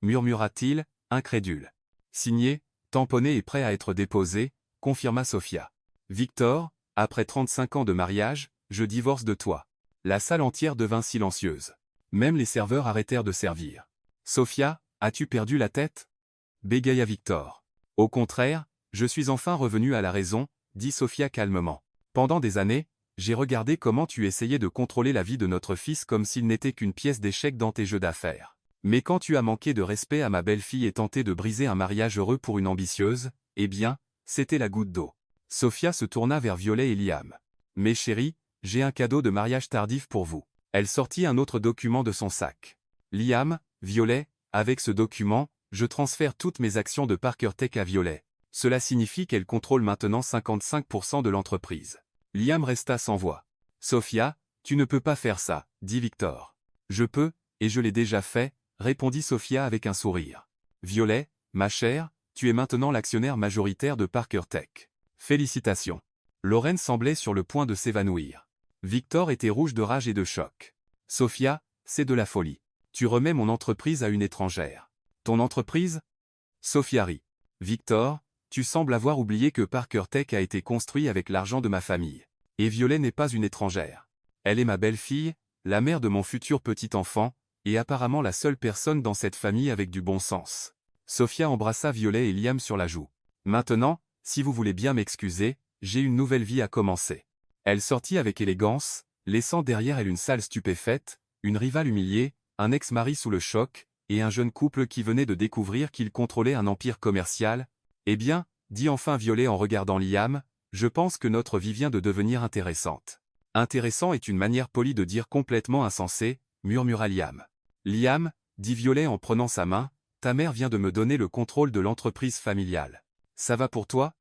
Murmura-t-il, incrédule. Signé, tamponné et prêt à être déposé, confirma Sophia. Victor, après 35 ans de mariage, je divorce de toi. La salle entière devint silencieuse. Même les serveurs arrêtèrent de servir. Sophia, as-tu perdu la tête? Bégaya Victor. Au contraire, je suis enfin revenu à la raison, dit Sophia calmement. Pendant des années, j'ai regardé comment tu essayais de contrôler la vie de notre fils comme s'il n'était qu'une pièce d'échec dans tes jeux d'affaires. Mais quand tu as manqué de respect à ma belle-fille et tenté de briser un mariage heureux pour une ambitieuse, eh bien, c'était la goutte d'eau. Sophia se tourna vers Violet et Liam. Mes chéris, j'ai un cadeau de mariage tardif pour vous. Elle sortit un autre document de son sac. Liam, Violet, avec ce document, je transfère toutes mes actions de Parker Tech à Violet. Cela signifie qu'elle contrôle maintenant 55% de l'entreprise. Liam resta sans voix. Sophia, tu ne peux pas faire ça, dit Victor. Je peux, et je l'ai déjà fait, répondit Sophia avec un sourire. Violet, ma chère, tu es maintenant l'actionnaire majoritaire de Parker Tech. Félicitations. Lauren semblait sur le point de s'évanouir. Victor était rouge de rage et de choc. Sophia, c'est de la folie. Tu remets mon entreprise à une étrangère. Ton entreprise? Sophia rit. Victor, tu sembles avoir oublié que Parker Tech a été construit avec l'argent de ma famille. Et Violet n'est pas une étrangère. Elle est ma belle-fille, la mère de mon futur petit-enfant, et apparemment la seule personne dans cette famille avec du bon sens. Sophia embrassa Violet et Liam sur la joue. Maintenant, si vous voulez bien m'excuser, j'ai une nouvelle vie à commencer. Elle sortit avec élégance, laissant derrière elle une salle stupéfaite, une rivale humiliée, un ex-mari sous le choc, et un jeune couple qui venait de découvrir qu'il contrôlait un empire commercial. Eh bien, dit enfin Violet en regardant Liam, je pense que notre vie vient de devenir intéressante. Intéressant est une manière polie de dire complètement insensé, murmura Liam. Liam, dit Violet en prenant sa main, ta mère vient de me donner le contrôle de l'entreprise familiale. Ça va pour toi?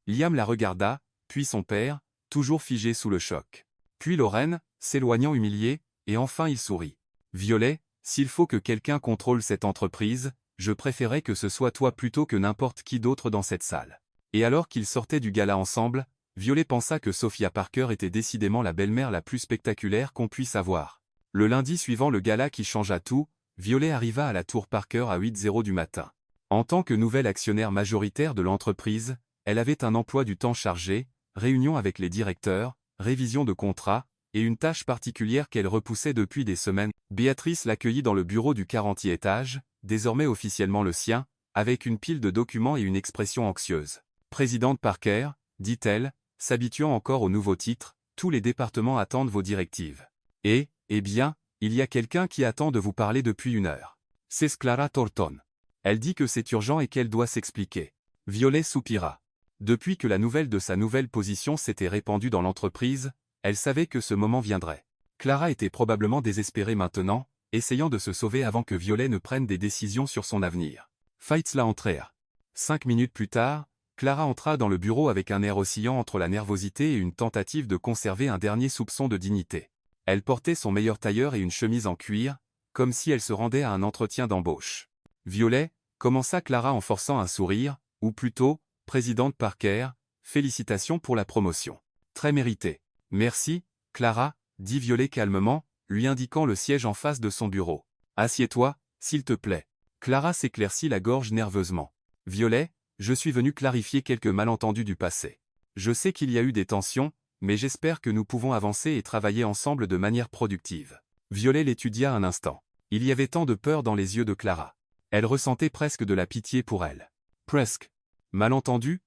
Liam la regarda, puis son père, toujours figé sous le choc. Puis Lauren, s'éloignant humilié, et enfin il sourit. Violet, s'il faut que quelqu'un contrôle cette entreprise, je préférais que ce soit toi plutôt que n'importe qui d'autre dans cette salle. Et alors qu'ils sortaient du gala ensemble, Violet pensa que Sophia Parker était décidément la belle-mère la plus spectaculaire qu'on puisse avoir. Le lundi suivant le gala qui changea tout, Violet arriva à la tour Parker à 8h du matin. En tant que nouvelle actionnaire majoritaire de l'entreprise, elle avait un emploi du temps chargé, réunions avec les directeurs, révision de contrats, et une tâche particulière qu'elle repoussait depuis des semaines. Béatrice l'accueillit dans le bureau du 40e étage, désormais officiellement le sien, avec une pile de documents et une expression anxieuse. Présidente Parker, dit-elle, s'habituant encore au nouveau titre, tous les départements attendent vos directives. Et, eh bien, il y a quelqu'un qui attend de vous parler depuis 1 heure. C'est Clara Thornton. Elle dit que c'est urgent et qu'elle doit s'expliquer. Violet soupira. Depuis que la nouvelle de sa nouvelle position s'était répandue dans l'entreprise, elle savait que ce moment viendrait. Clara était probablement désespérée maintenant, essayant de se sauver avant que Violet ne prenne des décisions sur son avenir. Feitzla entrèrent. 5 minutes plus tard, Clara entra dans le bureau avec un air oscillant entre la nervosité et une tentative de conserver un dernier soupçon de dignité. Elle portait son meilleur tailleur et une chemise en cuir, comme si elle se rendait à un entretien d'embauche. Violet, commença Clara en forçant un sourire, ou plutôt, présidente Parker, félicitations pour la promotion. Très mérité. Merci, Clara, dit Violet calmement, lui indiquant le siège en face de son bureau. Assieds-toi, s'il te plaît. Clara s'éclaircit la gorge nerveusement. Violet, je suis venu clarifier quelques malentendus du passé. Je sais qu'il y a eu des tensions, mais j'espère que nous pouvons avancer et travailler ensemble de manière productive. Violet l'étudia un instant. Il y avait tant de peur dans les yeux de Clara. Elle ressentait presque de la pitié pour elle. Presque. Malentendu?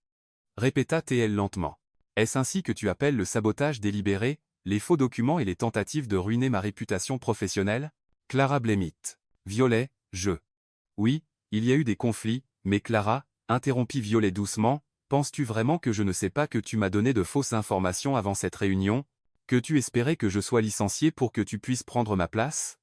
Répéta T.L. lentement. Est-ce ainsi que tu appelles le sabotage délibéré, les faux documents et les tentatives de ruiner ma réputation professionnelle? Clara blêmit. Violet, Oui, il y a eu des conflits, mais Clara, interrompit Violet doucement, penses-tu vraiment que je ne sais pas que tu m'as donné de fausses informations avant cette réunion? Que tu espérais que je sois licencié pour que tu puisses prendre ma place?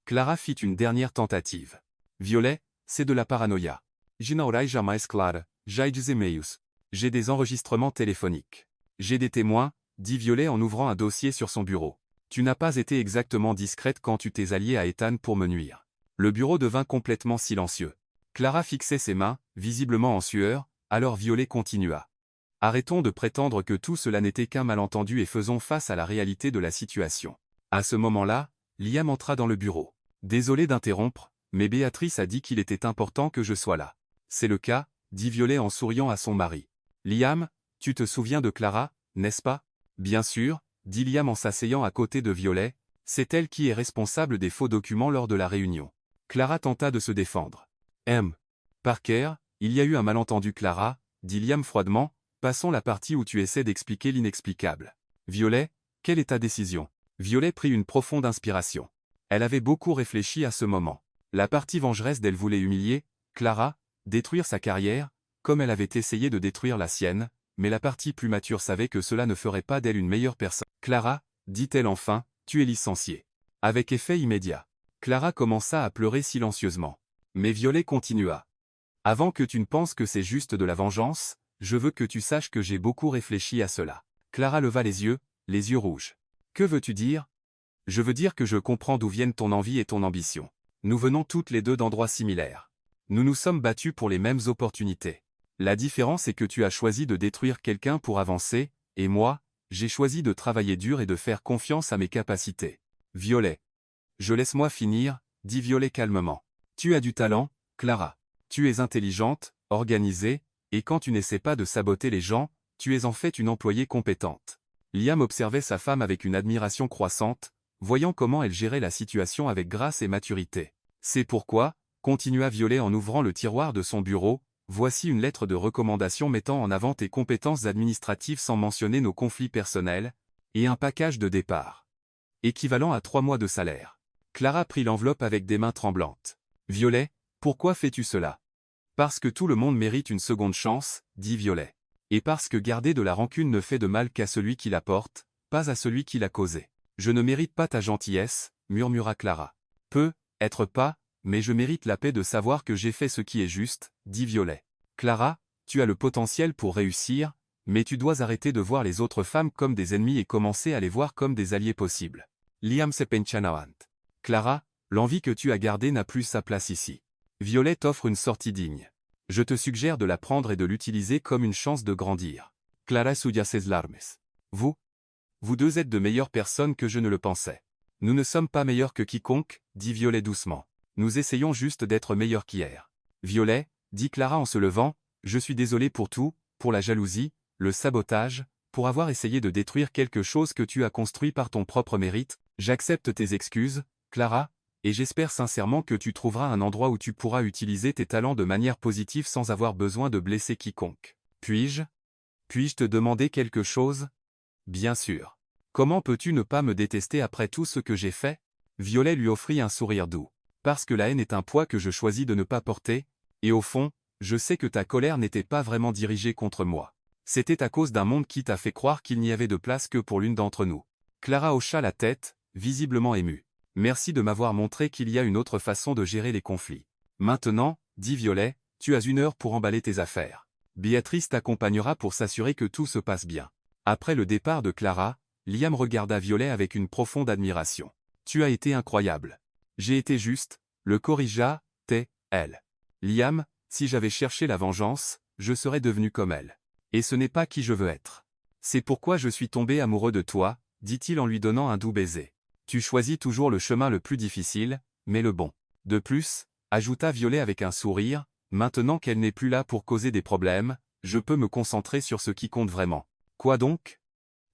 Clara fit une dernière tentative. Violet, c'est de la paranoïa. J'n'aurai jamais Clara, j'ai des emails. J'ai des enregistrements téléphoniques. J'ai des témoins, dit Violet en ouvrant un dossier sur son bureau. Tu n'as pas été exactement discrète quand tu t'es alliée à Ethan pour me nuire. Le bureau devint complètement silencieux. Clara fixait ses mains, visiblement en sueur, alors Violet continua. Arrêtons de prétendre que tout cela n'était qu'un malentendu et faisons face à la réalité de la situation. À ce moment-là, Liam entra dans le bureau. Désolé d'interrompre, mais Béatrice a dit qu'il était important que je sois là. C'est le cas, dit Violet en souriant à son mari. Liam, tu te souviens de Clara, n'est-ce pas? Bien sûr, dit Liam en s'asseyant à côté de Violet, c'est elle qui est responsable des faux documents lors de la réunion. Clara tenta de se défendre. Parker, il y a eu un malentendu Clara, dit Liam froidement, passons la partie où tu essaies d'expliquer l'inexplicable. Violet, quelle est ta décision? Violet prit une profonde inspiration. Elle avait beaucoup réfléchi à ce moment. La partie vengeresse d'elle voulait humilier Clara, détruire sa carrière, comme elle avait essayé de détruire la sienne, mais la partie plus mature savait que cela ne ferait pas d'elle une meilleure personne. Clara, dit-elle enfin, tu es licenciée. Avec effet immédiat. Clara commença à pleurer silencieusement. Mais Violet continua. Avant que tu ne penses que c'est juste de la vengeance, je veux que tu saches que j'ai beaucoup réfléchi à cela. Clara leva les yeux rouges. Que veux-tu dire? Je veux dire que je comprends d'où viennent ton envie et ton ambition. Nous venons toutes les deux d'endroits similaires. Nous nous sommes battus pour les mêmes opportunités. La différence est que tu as choisi de détruire quelqu'un pour avancer, et moi, j'ai choisi de travailler dur et de faire confiance à mes capacités. Violet. Laisse-moi finir, dit Violet calmement. Tu as du talent, Clara. Tu es intelligente, organisée, et quand tu n'essaies pas de saboter les gens, tu es en fait une employée compétente. Liam observait sa femme avec une admiration croissante, voyant comment elle gérait la situation avec grâce et maturité. C'est pourquoi, continua Violet en ouvrant le tiroir de son bureau, voici une lettre de recommandation mettant en avant tes compétences administratives sans mentionner nos conflits personnels, et un package de départ. Équivalent à 3 mois de salaire. Clara prit l'enveloppe avec des mains tremblantes. Violet, pourquoi fais-tu cela? Parce que tout le monde mérite une seconde chance, dit Violet. Et parce que garder de la rancune ne fait de mal qu'à celui qui la porte, pas à celui qui l'a causée. Je ne mérite pas ta gentillesse, murmura Clara. Être pas, mais je mérite la paix de savoir que j'ai fait ce qui est juste, dit Violet. Clara, tu as le potentiel pour réussir, mais tu dois arrêter de voir les autres femmes comme des ennemis et commencer à les voir comme des alliés possibles. Liam Sepenchanawant. Clara, l'envie que tu as gardée n'a plus sa place ici. Violet t'offre une sortie digne. Je te suggère de la prendre et de l'utiliser comme une chance de grandir. Clara Suyaces Larmes. Vous deux êtes de meilleures personnes que je ne le pensais. Nous ne sommes pas meilleurs que quiconque, dit Violet doucement. Nous essayons juste d'être meilleurs qu'hier. Violet, dit Clara en se levant, je suis désolé pour tout, pour la jalousie, le sabotage, pour avoir essayé de détruire quelque chose que tu as construit par ton propre mérite. J'accepte tes excuses, Clara, et j'espère sincèrement que tu trouveras un endroit où tu pourras utiliser tes talents de manière positive sans avoir besoin de blesser quiconque. Puis-je te demander quelque chose? Bien sûr. Comment peux-tu ne pas me détester après tout ce que j'ai fait? Violet lui offrit un sourire doux. Parce que la haine est un poids que je choisis de ne pas porter, et au fond, je sais que ta colère n'était pas vraiment dirigée contre moi. C'était à cause d'un monde qui t'a fait croire qu'il n'y avait de place que pour l'une d'entre nous. Clara hocha la tête, visiblement émue. Merci de m'avoir montré qu'il y a une autre façon de gérer les conflits. Maintenant, dit Violet, tu as 1 heure pour emballer tes affaires. Béatrice t'accompagnera pour s'assurer que tout se passe bien. Après le départ de Clara, Liam regarda Violet avec une profonde admiration. Tu as été incroyable. J'ai été juste, le corrigea, elle. Liam, si j'avais cherché la vengeance, je serais devenu comme elle. Et ce n'est pas qui je veux être. C'est pourquoi je suis tombé amoureux de toi, dit-il en lui donnant un doux baiser. Tu choisis toujours le chemin le plus difficile, mais le bon. De plus, ajouta Violet avec un sourire, maintenant qu'elle n'est plus là pour causer des problèmes, je peux me concentrer sur ce qui compte vraiment. Quoi donc?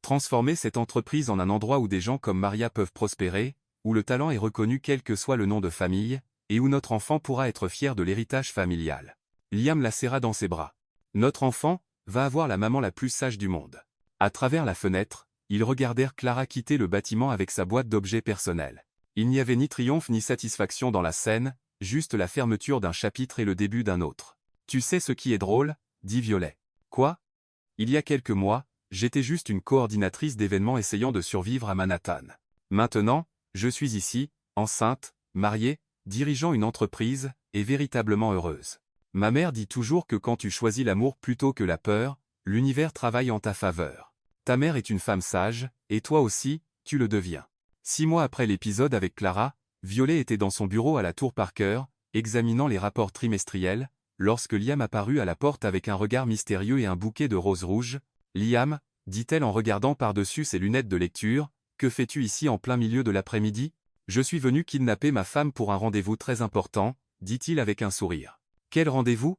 Transformer cette entreprise en un endroit où des gens comme Maria peuvent prospérer, où le talent est reconnu quel que soit le nom de famille, et où notre enfant pourra être fier de l'héritage familial. Liam la serra dans ses bras. Notre enfant va avoir la maman la plus sage du monde. À travers la fenêtre, ils regardèrent Clara quitter le bâtiment avec sa boîte d'objets personnels. Il n'y avait ni triomphe ni satisfaction dans la scène, juste la fermeture d'un chapitre et le début d'un autre. Tu sais ce qui est drôle? Dit Violet. Quoi? Il y a quelques mois, j'étais juste une coordinatrice d'événements essayant de survivre à Manhattan. Maintenant, je suis ici, enceinte, mariée, dirigeant une entreprise, et véritablement heureuse. Ma mère dit toujours que quand tu choisis l'amour plutôt que la peur, l'univers travaille en ta faveur. Ta mère est une femme sage, et toi aussi, tu le deviens. 6 mois après l'épisode avec Clara, Violet était dans son bureau à la Tour Parker, examinant les rapports trimestriels, lorsque Liam apparut à la porte avec un regard mystérieux et un bouquet de roses rouges. « Liam, dit-elle en regardant par-dessus ses lunettes de lecture, que fais-tu ici en plein milieu de l'après-midi? Je suis venu kidnapper ma femme pour un rendez-vous très important, dit-il avec un sourire. Quel rendez-vous?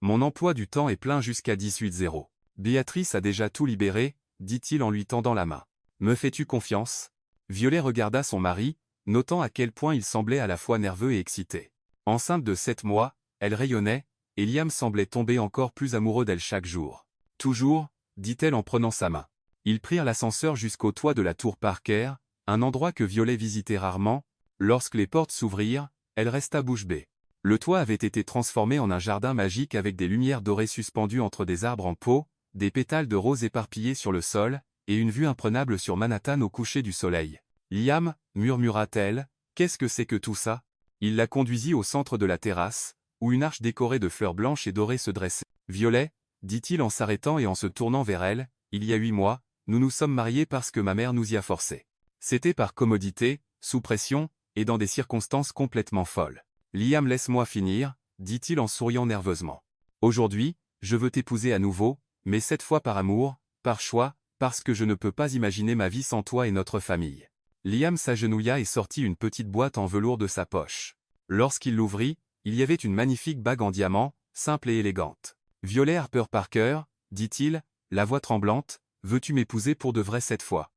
Mon emploi du temps est plein jusqu'à 18h. Béatrice a déjà tout libéré, dit-il en lui tendant la main. Me fais-tu confiance? Violet regarda son mari, notant à quel point il semblait à la fois nerveux et excité. Enceinte de 7 mois, elle rayonnait, et Liam semblait tomber encore plus amoureux d'elle chaque jour. Toujours, dit-elle en prenant sa main. Ils prirent l'ascenseur jusqu'au toit de la tour Parker, un endroit que Violet visitait rarement. Lorsque les portes s'ouvrirent, elle resta bouche bée. Le toit avait été transformé en un jardin magique avec des lumières dorées suspendues entre des arbres en pot, des pétales de roses éparpillés sur le sol, et une vue imprenable sur Manhattan au coucher du soleil. « Liam, murmura-t-elle, qu'est-ce que c'est que tout ça ?» Il la conduisit au centre de la terrasse, où une arche décorée de fleurs blanches et dorées se dressait. « Violet, dit-il en s'arrêtant et en se tournant vers elle, il y a 8 mois, nous nous sommes mariés parce que ma mère nous y a forcés. C'était par commodité, sous pression, et dans des circonstances complètement folles. Liam, laisse-moi finir, dit-il en souriant nerveusement. Aujourd'hui, je veux t'épouser à nouveau, mais cette fois par amour, par choix, parce que je ne peux pas imaginer ma vie sans toi et notre famille. Liam s'agenouilla et sortit une petite boîte en velours de sa poche. Lorsqu'il l'ouvrit, il y avait une magnifique bague en diamant, simple et élégante. Violet Harper Parker, dit-il, la voix tremblante, veux-tu m'épouser pour de vrai cette fois?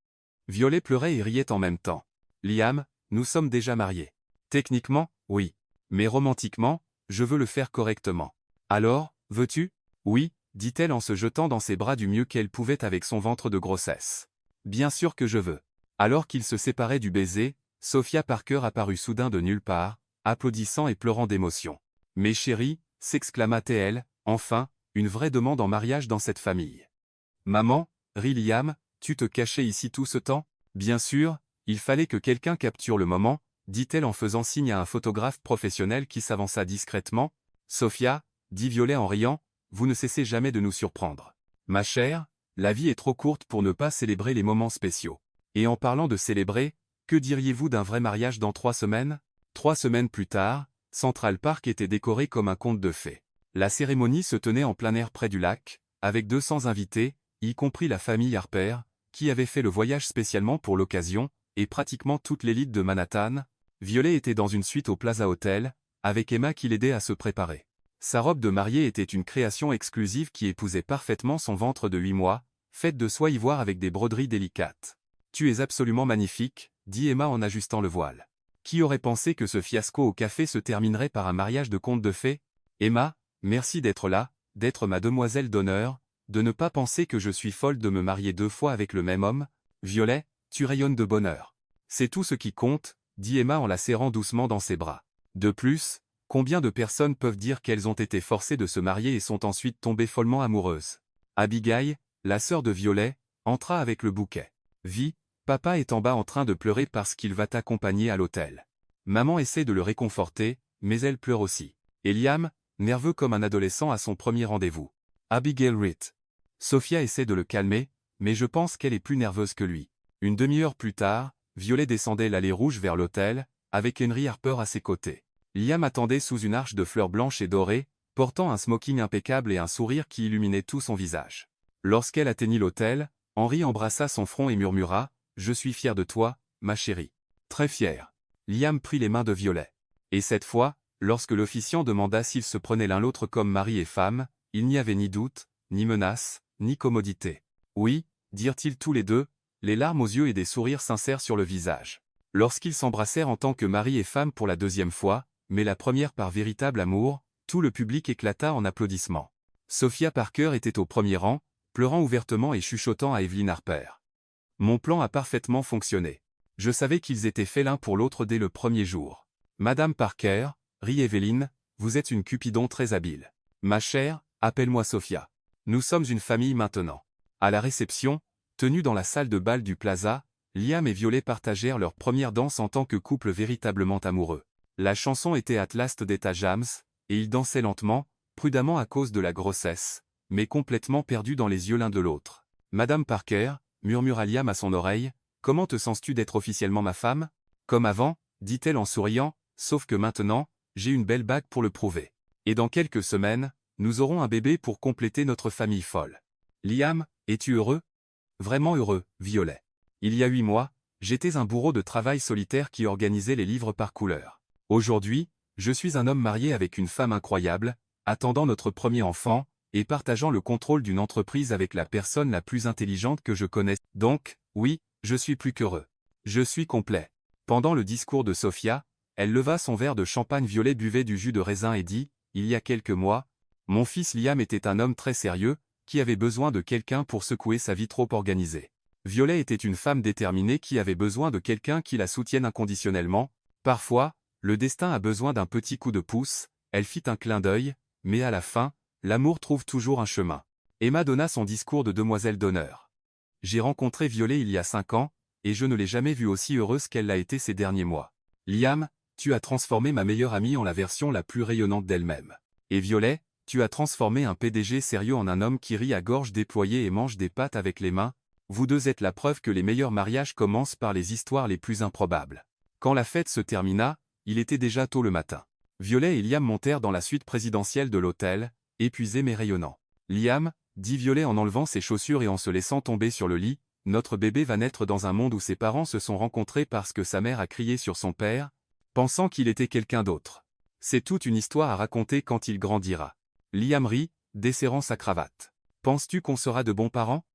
Violet pleurait et riait en même temps. Liam, nous sommes déjà mariés. Techniquement, oui. Mais romantiquement, je veux le faire correctement. Alors, veux-tu? Oui, dit-elle en se jetant dans ses bras du mieux qu'elle pouvait avec son ventre de grossesse. Bien sûr que je veux. Alors qu'ils se séparaient du baiser, Sophia Parker apparut soudain de nulle part, applaudissant et pleurant d'émotion. « Mais chérie, s'exclama-t-elle, enfin, une vraie demande en mariage dans cette famille. Maman, rit Liam, tu te cachais ici tout ce temps? Bien sûr, il fallait que quelqu'un capture le moment, dit-elle en faisant signe à un photographe professionnel qui s'avança discrètement. Sophia, dit Violet en riant, vous ne cessez jamais de nous surprendre. Ma chère, la vie est trop courte pour ne pas célébrer les moments spéciaux. Et en parlant de célébrer, que diriez-vous d'un vrai mariage dans 3 semaines? 3 semaines plus tard, Central Park était décoré comme un conte de fées. La cérémonie se tenait en plein air près du lac, avec 200 invités, y compris la famille Harper, qui avait fait le voyage spécialement pour l'occasion, et pratiquement toute l'élite de Manhattan. Violet était dans une suite au Plaza Hotel, avec Emma qui l'aidait à se préparer. Sa robe de mariée était une création exclusive qui épousait parfaitement son ventre de 8 mois, faite de soie ivoire avec des broderies délicates. « Tu es absolument magnifique, » dit Emma en ajustant le voile. Qui aurait pensé que ce fiasco au café se terminerait par un mariage de conte de fées? Emma, merci d'être là, d'être ma demoiselle d'honneur, de ne pas penser que je suis folle de me marier 2 fois avec le même homme. Violet, tu rayonnes de bonheur. C'est tout ce qui compte, dit Emma en la serrant doucement dans ses bras. De plus, combien de personnes peuvent dire qu'elles ont été forcées de se marier et sont ensuite tombées follement amoureuses? Abigail, la sœur de Violet, entra avec le bouquet. Vi, papa est en bas en train de pleurer parce qu'il va t'accompagner à l'hôtel. Maman essaie de le réconforter, mais elle pleure aussi. Et Liam, nerveux comme un adolescent à son premier rendez-vous. Abigail rit. Sophia essaie de le calmer, mais je pense qu'elle est plus nerveuse que lui. Une demi-heure plus tard, Violet descendait l'allée rouge vers l'hôtel, avec Henry Harper à ses côtés. Liam attendait sous une arche de fleurs blanches et dorées, portant un smoking impeccable et un sourire qui illuminait tout son visage. Lorsqu'elle atteignit l'hôtel, Henry embrassa son front et murmura « Je suis fier de toi, ma chérie. » Très fier. Liam prit les mains de Violet. Et cette fois, lorsque l'officiant demanda s'ils se prenaient l'un l'autre comme mari et femme, il n'y avait ni doute, ni menace, ni commodité. Oui, dirent-ils tous les deux, les larmes aux yeux et des sourires sincères sur le visage. Lorsqu'ils s'embrassèrent en tant que mari et femme pour la deuxième fois, mais la première par véritable amour, tout le public éclata en applaudissements. Sophia Parker était au premier rang, pleurant ouvertement et chuchotant à Evelyn Harper. « Mon plan a parfaitement fonctionné. Je savais qu'ils étaient faits l'un pour l'autre dès le premier jour. Madame Parker, rit Evelyn, vous êtes une Cupidon très habile. Ma chère, appelle-moi Sophia. Nous sommes une famille maintenant. » À la réception, tenue dans la salle de bal du Plaza, Liam et Violet partagèrent leur première danse en tant que couple véritablement amoureux. La chanson était At Last d'Etta James, et ils dansaient lentement, prudemment à cause de la grossesse, mais complètement perdus dans les yeux l'un de l'autre. « Madame Parker, » murmura Liam à son oreille, « comment te sens-tu d'être officiellement ma femme ?»« Comme avant, » dit-elle en souriant, « sauf que maintenant, j'ai une belle bague pour le prouver. Et dans quelques semaines, nous aurons un bébé pour compléter notre famille folle. » « Liam, es-tu heureux ?»« Vraiment heureux, Violet. Il y a 8 mois, j'étais un bourreau de travail solitaire qui organisait les livres par couleur. Aujourd'hui, je suis un homme marié avec une femme incroyable, attendant notre premier enfant, et partageant le contrôle d'une entreprise avec la personne la plus intelligente que je connaisse. Donc, oui, je suis plus qu'heureux. Je suis complet. » Pendant le discours de Sophia, elle leva son verre de champagne. Violet buvait du jus de raisin et dit, « Il y a quelques mois, mon fils Liam était un homme très sérieux, qui avait besoin de quelqu'un pour secouer sa vie trop organisée. Violet était une femme déterminée qui avait besoin de quelqu'un qui la soutienne inconditionnellement. Parfois, le destin a besoin d'un petit coup de pouce. » Elle fit un clin d'œil, mais à la fin, l'amour trouve toujours un chemin. Emma donna son discours de demoiselle d'honneur. « J'ai rencontré Violet il y a 5 ans, et je ne l'ai jamais vue aussi heureuse qu'elle l'a été ces derniers mois. Liam, tu as transformé ma meilleure amie en la version la plus rayonnante d'elle-même. Et Violet, tu as transformé un PDG sérieux en un homme qui rit à gorge déployée et mange des pâtes avec les mains. Vous deux êtes la preuve que les meilleurs mariages commencent par les histoires les plus improbables. » Quand la fête se termina, il était déjà tôt le matin. Violet et Liam montèrent dans la suite présidentielle de l'hôtel, épuisés mais rayonnants. « Liam, » dit Violet en enlevant ses chaussures et en se laissant tomber sur le lit, « notre bébé va naître dans un monde où ses parents se sont rencontrés parce que sa mère a crié sur son père, pensant qu'il était quelqu'un d'autre. C'est toute une histoire à raconter quand il grandira. » Liam rit, desserrant sa cravate. « Penses-tu qu'on sera de bons parents ?»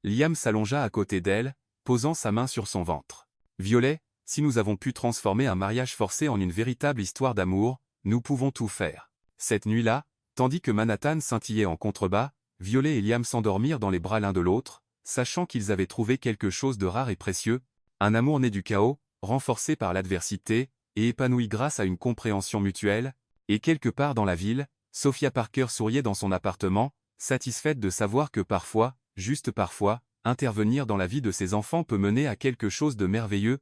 Liam s'allongea à côté d'elle, posant sa main sur son ventre. « Violet, si nous avons pu transformer un mariage forcé en une véritable histoire d'amour, nous pouvons tout faire. » Cette nuit-là, tandis que Manhattan scintillait en contrebas, Violet et Liam s'endormirent dans les bras l'un de l'autre, sachant qu'ils avaient trouvé quelque chose de rare et précieux, un amour né du chaos, renforcé par l'adversité, et épanoui grâce à une compréhension mutuelle, et quelque part dans la ville, Sophia Parker souriait dans son appartement, satisfaite de savoir que parfois, juste parfois, intervenir dans la vie de ses enfants peut mener à quelque chose de merveilleux,